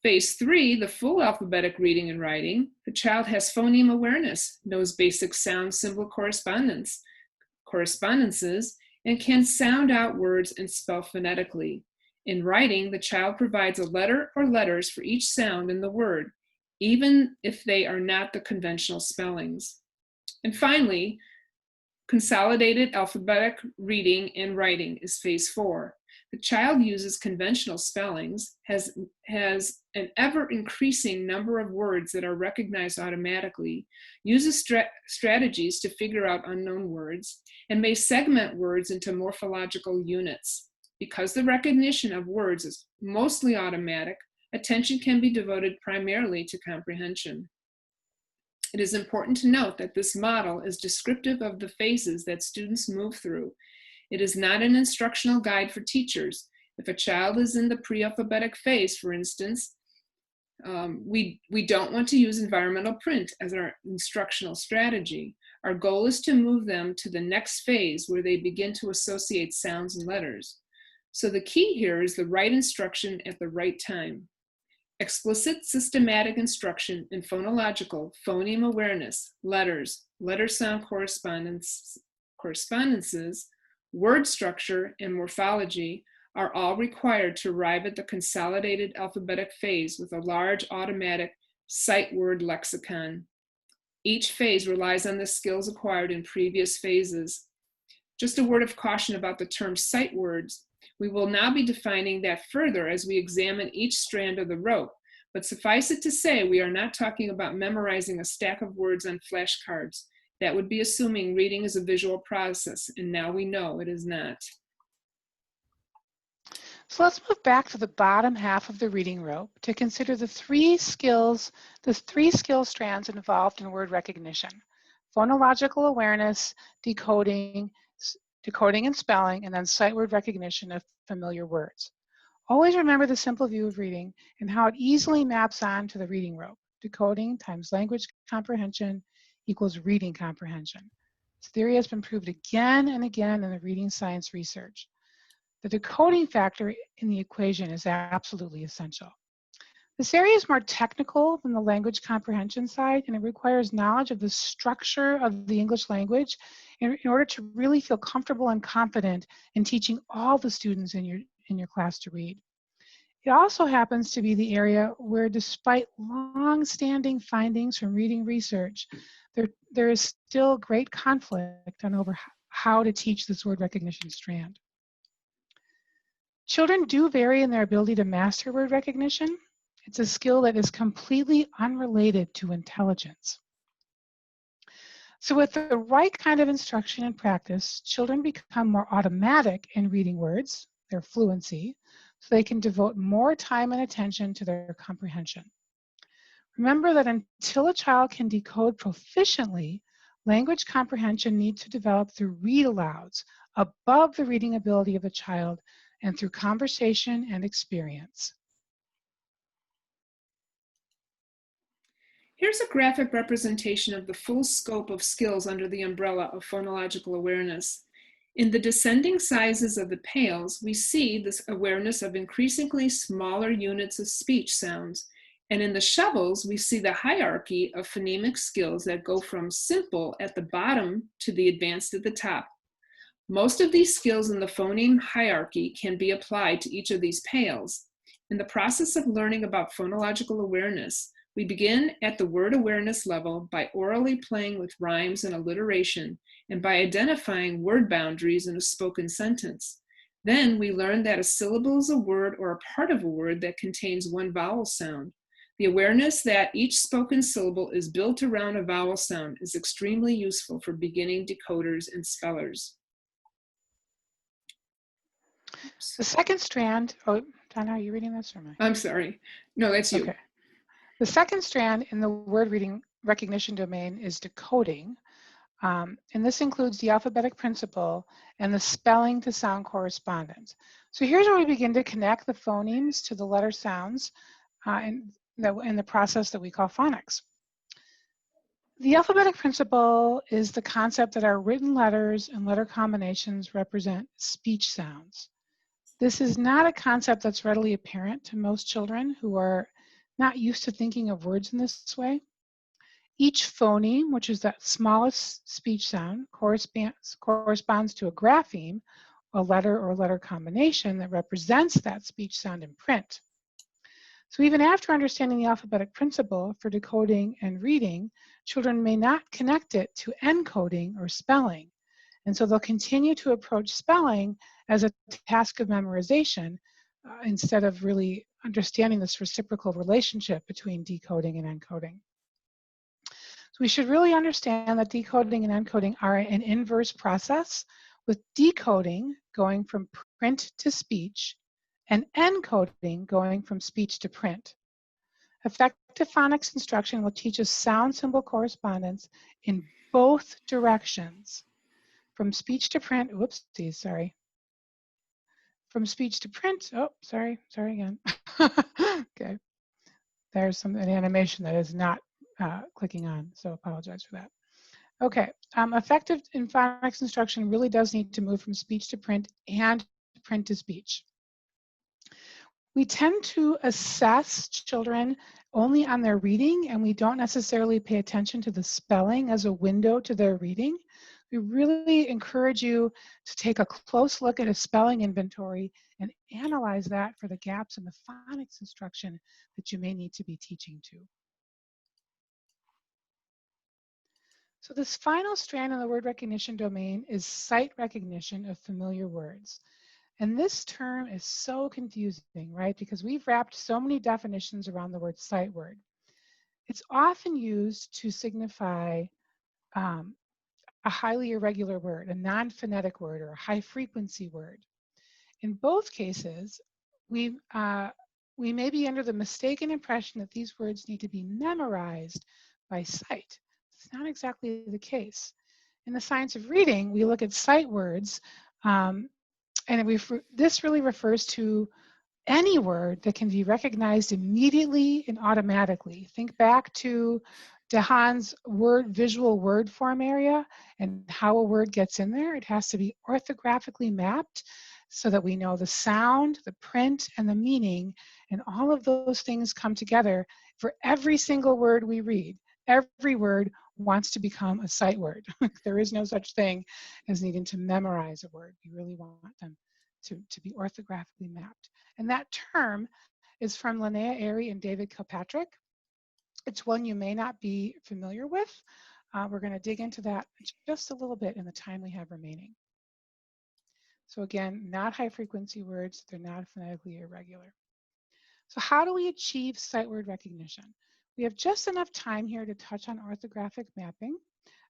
Phase 3, the full alphabetic reading and writing, the child has phoneme awareness, knows basic sound symbol correspondences, and can sound out words and spell phonetically. In writing, the child provides a letter or letters for each sound in the word, even if they are not the conventional spellings. And finally, consolidated alphabetic reading and writing is phase 4. The child uses conventional spellings, has an ever-increasing number of words that are recognized automatically, uses strategies to figure out unknown words, and may segment words into morphological units. Because the recognition of words is mostly automatic, attention can be devoted primarily to comprehension. It is important to note that this model is descriptive of the phases that students move through. It is not an instructional guide for teachers. If a child is in the pre-alphabetic phase, for instance, we don't want to use environmental print as our instructional strategy. Our goal is to move them to the next phase where they begin to associate sounds and letters. So the key here is the right instruction at the right time. Explicit systematic instruction in phonological, phoneme awareness, letters, letter-sound correspondences, word structure, and morphology are all required to arrive at the consolidated alphabetic phase with a large automatic sight word lexicon. Each phase relies on the skills acquired in previous phases. Just a word of caution about the term sight words. We will now be defining that further as we examine each strand of the rope, But suffice it to say, we are not talking about memorizing a stack of words on flashcards. That would be assuming reading is a visual process, and now we know it is not. So let's move back to the bottom half of the reading rope to consider the three skill strands involved in word recognition: phonological awareness, decoding and spelling, and then sight word recognition of familiar words. Always remember the simple view of reading and how it easily maps on to the reading rope. Decoding times language comprehension equals reading comprehension. This theory has been proved again and again in the reading science research. The decoding factor in the equation is absolutely essential. This area is more technical than the language comprehension side, and it requires knowledge of the structure of the English language in order to really feel comfortable and confident in teaching all the students in your class to read. It also happens to be the area where, despite long-standing findings from reading research, there is still great conflict on over how to teach this word recognition strand. Children do vary in their ability to master word recognition. It's a skill that is completely unrelated to intelligence. So with the right kind of instruction and practice, children become more automatic in reading words, their fluency, so they can devote more time and attention to their comprehension. Remember that until a child can decode proficiently, language comprehension needs to develop through read-alouds above the reading ability of the child and through conversation and experience. Here's a graphic representation of the full scope of skills under the umbrella of phonological awareness. In the descending sizes of the pails, we see this awareness of increasingly smaller units of speech sounds. And in the shovels, we see the hierarchy of phonemic skills that go from simple at the bottom to the advanced at the top. Most of these skills in the phoneme hierarchy can be applied to each of these pails. In the process of learning about phonological awareness, we begin at the word awareness level by orally playing with rhymes and alliteration and by identifying word boundaries in a spoken sentence. Then we learn that a syllable is a word or a part of a word that contains one vowel sound. The awareness that each spoken syllable is built around a vowel sound is extremely useful for beginning decoders and spellers. The second strand, oh, Donna, are you reading this or am I? I'm sorry. No, that's you. Okay. The second strand in the word reading recognition domain is decoding. And this includes the alphabetic principle and the spelling to sound correspondence. So here's where we begin to connect the phonemes to the letter sounds in the process that we call phonics. The alphabetic principle is the concept that our written letters and letter combinations represent speech sounds. This is not a concept that's readily apparent to most children who are not used to thinking of words in this way. Each phoneme, which is that smallest speech sound, corresponds to a grapheme, a letter or letter combination that represents that speech sound in print. So even after understanding the alphabetic principle for decoding and reading, children may not connect it to encoding or spelling. And so they'll continue to approach spelling as a task of memorization instead of really understanding this reciprocal relationship between decoding and encoding. So we should really understand that decoding and encoding are an inverse process, with decoding going from print to speech and encoding going from speech to print. Effective phonics instruction will teach us sound symbol correspondence in both directions. From speech to print, whoopsies, sorry. From speech to print, oh, sorry again. Okay, there's an animation that is not clicking on, so apologize for that. Okay, effective in phonics instruction really does need to move from speech to print and print to speech. We tend to assess children only on their reading, and we don't necessarily pay attention to the spelling as a window to their reading. We really encourage you to take a close look at a spelling inventory and analyze that for the gaps in the phonics instruction that you may need to be teaching to. So this final strand in the word recognition domain is sight recognition of familiar words. And this term is so confusing, right? Because we've wrapped so many definitions around the word sight word. It's often used to signify a highly irregular word, a non-phonetic word, or a high frequency word. In both cases, we may be under the mistaken impression that these words need to be memorized by sight. It's not exactly the case. In the science of reading, we look at sight words, and this really refers to any word that can be recognized immediately and automatically. Think back to Dehaene's visual word form area and how a word gets in there. It has to be orthographically mapped so that we know the sound, the print, and the meaning, and all of those things come together for every single word we read. Every word wants to become a sight word. There is no such thing as needing to memorize a word. We really want them to be orthographically mapped. And that term is from Linnea Airy and David Kilpatrick. It's one you may not be familiar with. We're going to dig into that just a little bit in the time we have remaining. So again, not high frequency words, they're not phonetically irregular. So how do we achieve sight word recognition? We have just enough time here to touch on orthographic mapping.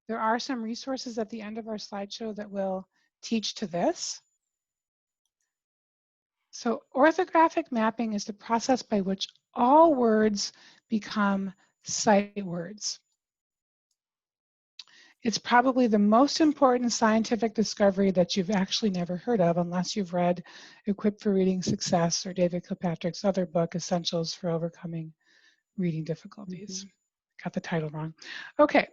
There are some resources at the end of our slideshow that will teach to this. So orthographic mapping is the process by which all words become sight words. It's probably the most important scientific discovery that you've actually never heard of unless you've read Equipped for Reading Success or David Kilpatrick's other book, Essentials for Overcoming Reading Difficulties. Got the title wrong. Okay,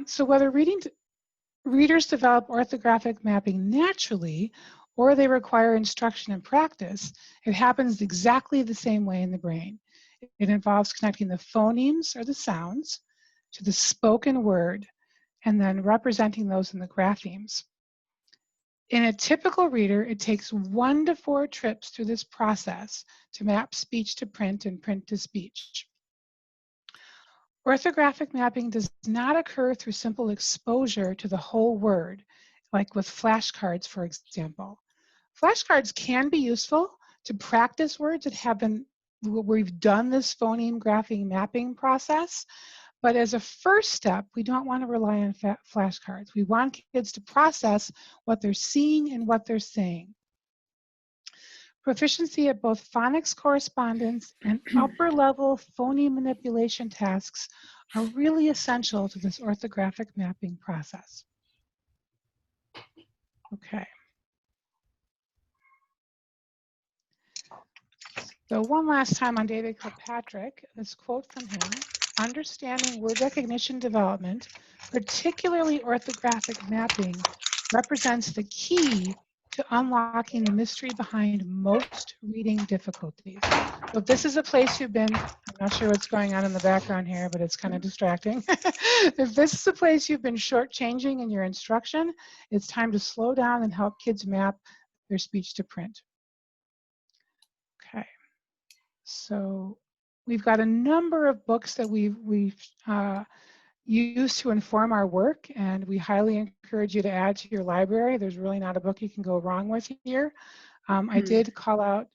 so whether readers develop orthographic mapping naturally or they require instruction and practice, it happens exactly the same way in the brain. It involves connecting the phonemes or the sounds to the spoken word and then representing those in the graphemes. In a typical reader, it takes 1 to 4 trips through this process to map speech to print and print to speech. Orthographic mapping does not occur through simple exposure to the whole word, like with flashcards, for example. Flashcards can be useful to practice words that have been, we've done this phoneme grapheme mapping process, but as a first step, we don't want to rely on flashcards. We want kids to process what they're seeing and what they're saying. Proficiency at both phonics correspondence and upper level phoneme manipulation tasks are really essential to this orthographic mapping process. Okay. So one last time on David Kilpatrick, this quote from him: understanding word recognition development, particularly orthographic mapping, represents the key to unlocking the mystery behind most reading difficulties. So if this is a place you've been, I'm not sure what's going on in the background here, but it's kind of distracting. If this is a place you've been shortchanging in your instruction, it's time to slow down and help kids map their speech to print. Okay. So we've got a number of books that we've used to inform our work, and we highly encourage you to add to your library. There's really not a book you can go wrong with here. I did call out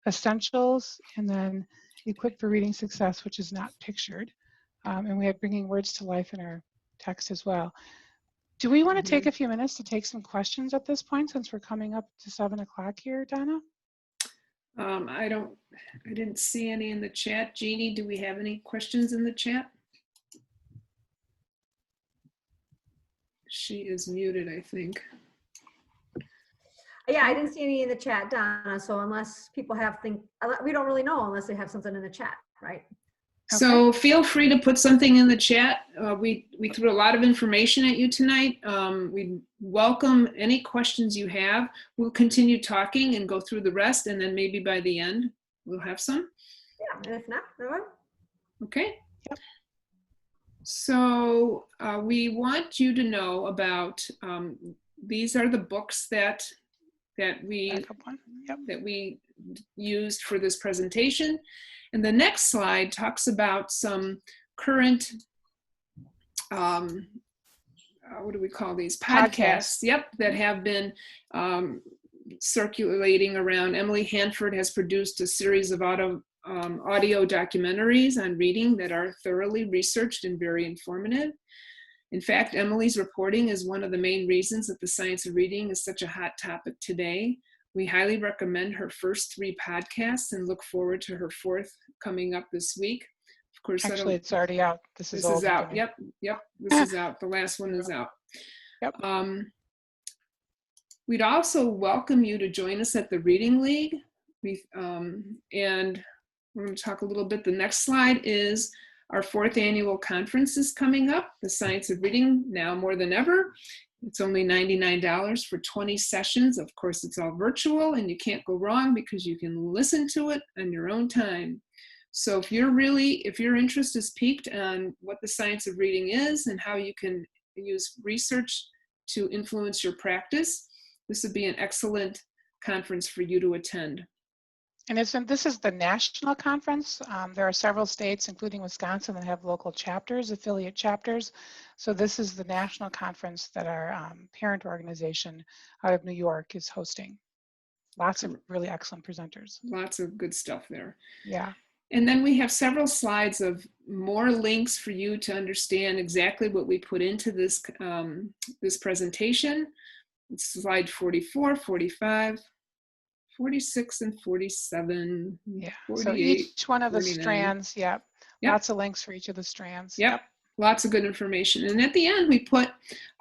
Essentials and then Equipped for Reading Success, which is not pictured. And we have Bringing Words to Life in our text as well. Do we want to take a few minutes to take some questions at this point, since we're coming up to 7 o'clock here, Donna? I didn't see any in the chat. Jeannie, do we have any questions in the chat? She is muted, I think. Yeah, I didn't see any in the chat, Donna. So unless people have we don't really know unless they have something in the chat, right? So feel free to put something in the chat. We threw a lot of information at you tonight. We welcome any questions you have. We'll continue talking and go through the rest, and then maybe by the end we'll have some. Yeah, and if not, no. Okay. Yep. So we want you to know about these are the books that we used for this presentation. And the next slide talks about some current, what do we call these? Podcasts, yep, that have been circulating around. Emily Hanford has produced a series of audio documentaries on reading that are thoroughly researched and very informative. In fact, Emily's reporting is one of the main reasons that the science of reading is such a hot topic today. We highly recommend her first 3 podcasts and look forward to her 4th coming up this week. Of course, Actually, it's already out. This is old out. information. Yep. This is out. The last one is out. Yep. We'd also welcome you to join us at the Reading League. And we're going to talk a little bit. The next slide is our 4th annual conference is coming up, The Science of Reading, now more than ever. It's only $99 for 20 sessions. Of course, it's all virtual, and you can't go wrong because you can listen to it on your own time. So if your interest is piqued on what the science of reading is and how you can use research to influence your practice, this would be an excellent conference for you to attend. And this is the national conference. There are several states, including Wisconsin, that have local chapters, affiliate chapters. So this is the national conference that our parent organization out of New York is hosting. Lots of really excellent presenters. Lots of good stuff there. Yeah. And then we have several slides of more links for you to understand exactly what we put into this, this presentation. It's slide 44, 45. 46 and 47. Yeah. 48, so each one of the 49. strands, Yep. Lots of links for each of the strands. Yep. Lots of good information. And at the end, we put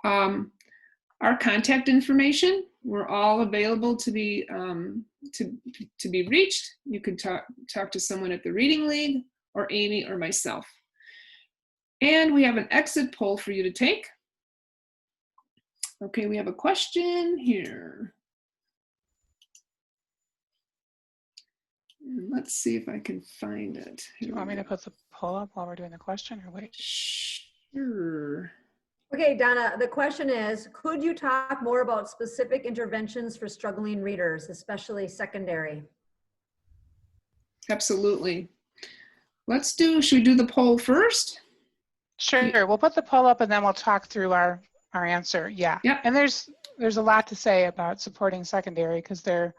our contact information. We're all available to be reached. You can talk to someone at the Reading League or Amy or myself. And we have an exit poll for you to take. Okay, we have a question here. Let's see if I can find it. Do you want me to put the poll up while we're doing the question, or wait? Sure. Okay, Donna, the question is, could you talk more about specific interventions for struggling readers, especially secondary? Absolutely. Should we do the poll first? Sure, we'll put the poll up and then we'll talk through our answer. Yeah. Yep. And there's a lot to say about supporting secondary because they're,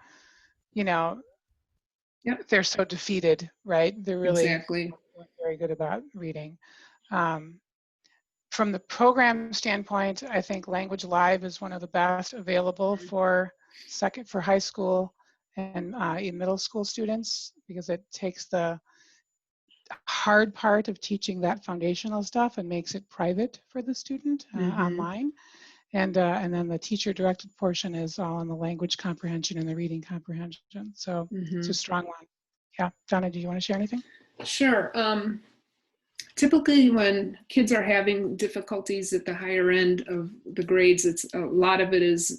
Yep. They're so defeated, right? They're really exactly very good about reading. From the program standpoint, I think Language Live is one of the best available for high school and in middle school students because it takes the hard part of teaching that foundational stuff and makes it private for the student online. And then the teacher-directed portion is all on the language comprehension and the reading comprehension. So it's a strong one. Yeah, Donna, do you want to share anything? Sure. Typically, when kids are having difficulties at the higher end of the grades, a lot of it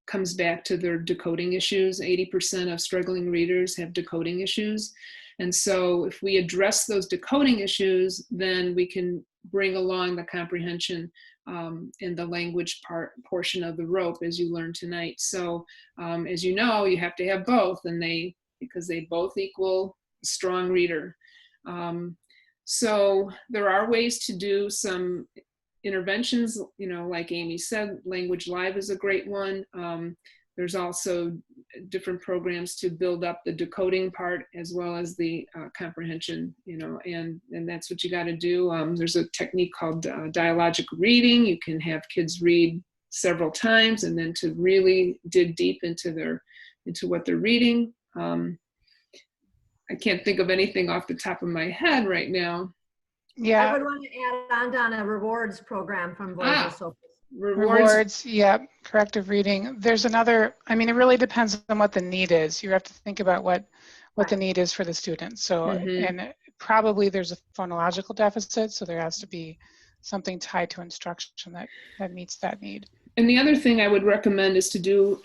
comes back to their decoding issues. 80% of struggling readers have decoding issues. And so if we address those decoding issues, then we can bring along the comprehension and the language portion of the rope, as you learned tonight. So as you know, you have to have both, because they both equal a strong reader. So there are ways to do some interventions, like Amy said, Language Live is a great one. There's also different programs to build up the decoding part as well as the comprehension, and that's what you got to do. There's a technique called dialogic reading. You can have kids read several times and then to really dig deep into what they're reading. I can't think of anything off the top of my head right now. I would want to add on, Donna, rewards program from Voices. Rewards, yeah, corrective reading. There's another, it really depends on what the need is. You have to think about what the need is for the student. So, and probably there's a phonological deficit, so there has to be something tied to instruction that meets that need. And the other thing I would recommend is to do,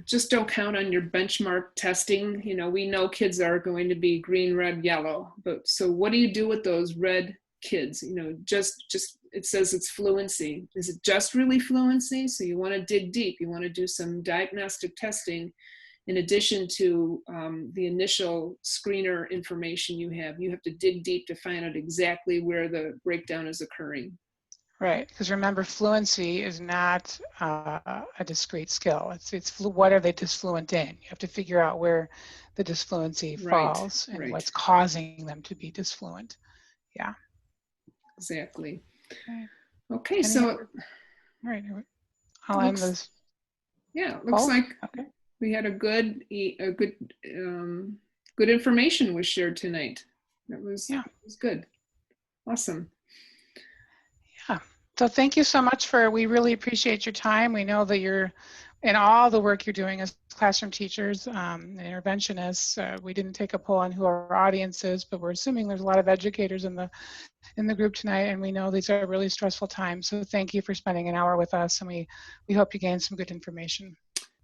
just don't count on your benchmark testing. We know kids are going to be green, red, yellow, but so what do you do with those red kids? Just it says it's fluency. Is it just really fluency? So you want to dig deep. You want to do some diagnostic testing in addition to the initial screener information you have. You have to dig deep to find out exactly where the breakdown is occurring. Right, because remember, fluency is not a discrete skill. What are they disfluent in? You have to figure out where the disfluency Right, falls and right. what's causing them to be disfluent. Yeah. Exactly. Right. Okay, so All right, I'll end this. Yeah, it looks poll. like Okay. we had a good information was shared tonight. That was good. Awesome. Yeah. So thank you so much we really appreciate your time. We know that you're in all the work you're doing as classroom teachers, interventionists. We didn't take a poll on who our audience is, but we're assuming there's a lot of educators in the group tonight, and we know these are really stressful times. So thank you for spending an hour with us, and we hope you gain some good information.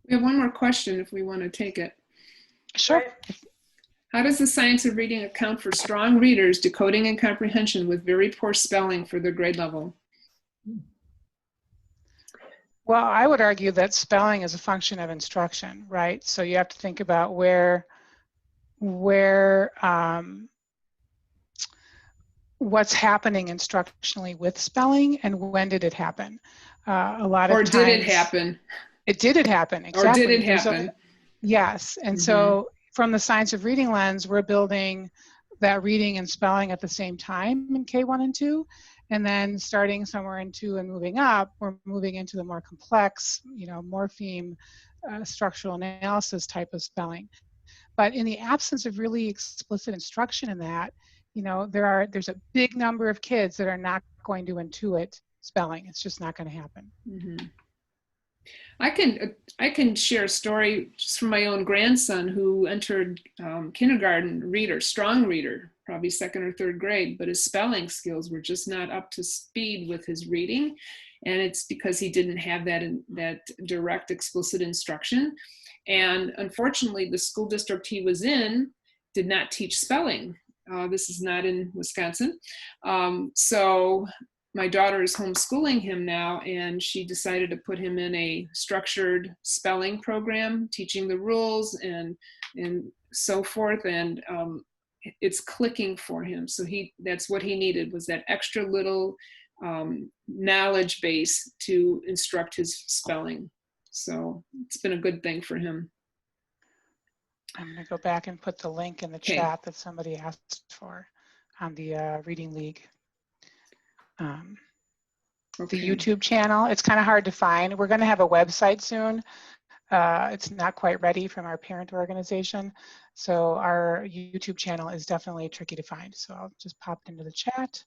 We have one more question if we want to take it. Sure. How does the science of reading account for strong readers, decoding and comprehension with very poor spelling for their grade level? Well, I would argue that spelling is a function of instruction, right? So you have to think about what's happening instructionally with spelling and when did it happen. A lot of times. Or did it happen? Did it happen? Exactly. Or did it happen? Yes. And so from the science of reading lens, we're building that reading and spelling at the same time in K1 and 2. And then starting somewhere in 2 and moving up, we're moving into the more complex, morpheme, structural analysis type of spelling. But in the absence of really explicit instruction in that, there's a big number of kids that are not going to intuit spelling. It's just not going to happen. Mm-hmm. I can share a story just from my own grandson who entered kindergarten strong reader, probably 2nd or 3rd grade, but his spelling skills were just not up to speed with his reading. And it's because he didn't have that direct explicit instruction. And unfortunately, the school district he was in did not teach spelling. This is not in Wisconsin. So my daughter is homeschooling him now, and she decided to put him in a structured spelling program, teaching the rules and so forth. And it's clicking for him. So that's what he needed, was that extra little knowledge base to instruct his spelling. So it's been a good thing for him. I'm going to go back and put the link in the chat that somebody asked for on the Reading League. The YouTube channel, it's kind of hard to find. We're going to have a website soon. It's not quite ready from our parent organization. So our YouTube channel is definitely tricky to find. So I'll just pop it into the chat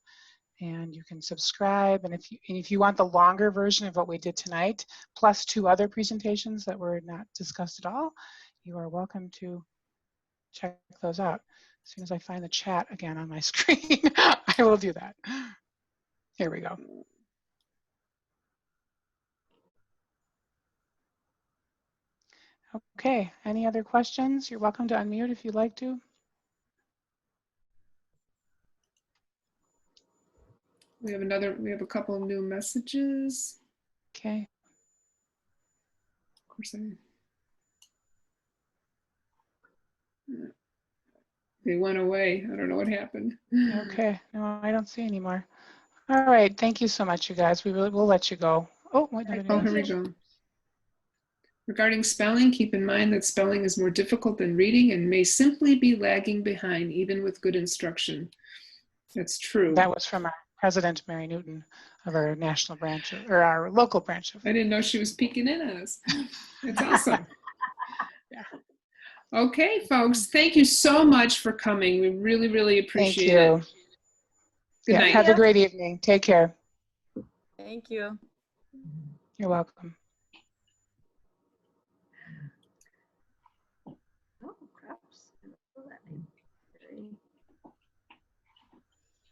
and you can subscribe. And if you want the longer version of what we did tonight, plus 2 other presentations that were not discussed at all, you are welcome to check those out. As soon as I find the chat again on my screen, I will do that. Here we go. Okay, any other questions? You're welcome to unmute if you'd like to. We have a couple of new messages. Okay. Of course, they went away. I don't know what happened. Okay, no, I don't see any more. All right, thank you so much, you guys. We'll let you go. Oh, wait, here we go. Regarding spelling, keep in mind that spelling is more difficult than reading and may simply be lagging behind, even with good instruction. That's true. That was from our president, Mary Newton, of our national branch, or our local branch. I didn't know she was peeking in on us. That's awesome. Yeah. Okay, folks, thank you so much for coming. We really, really appreciate it. Good night. Have a great evening. Take care. Thank you. You're welcome. Oh, craps.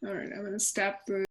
All right, I'm going to stop the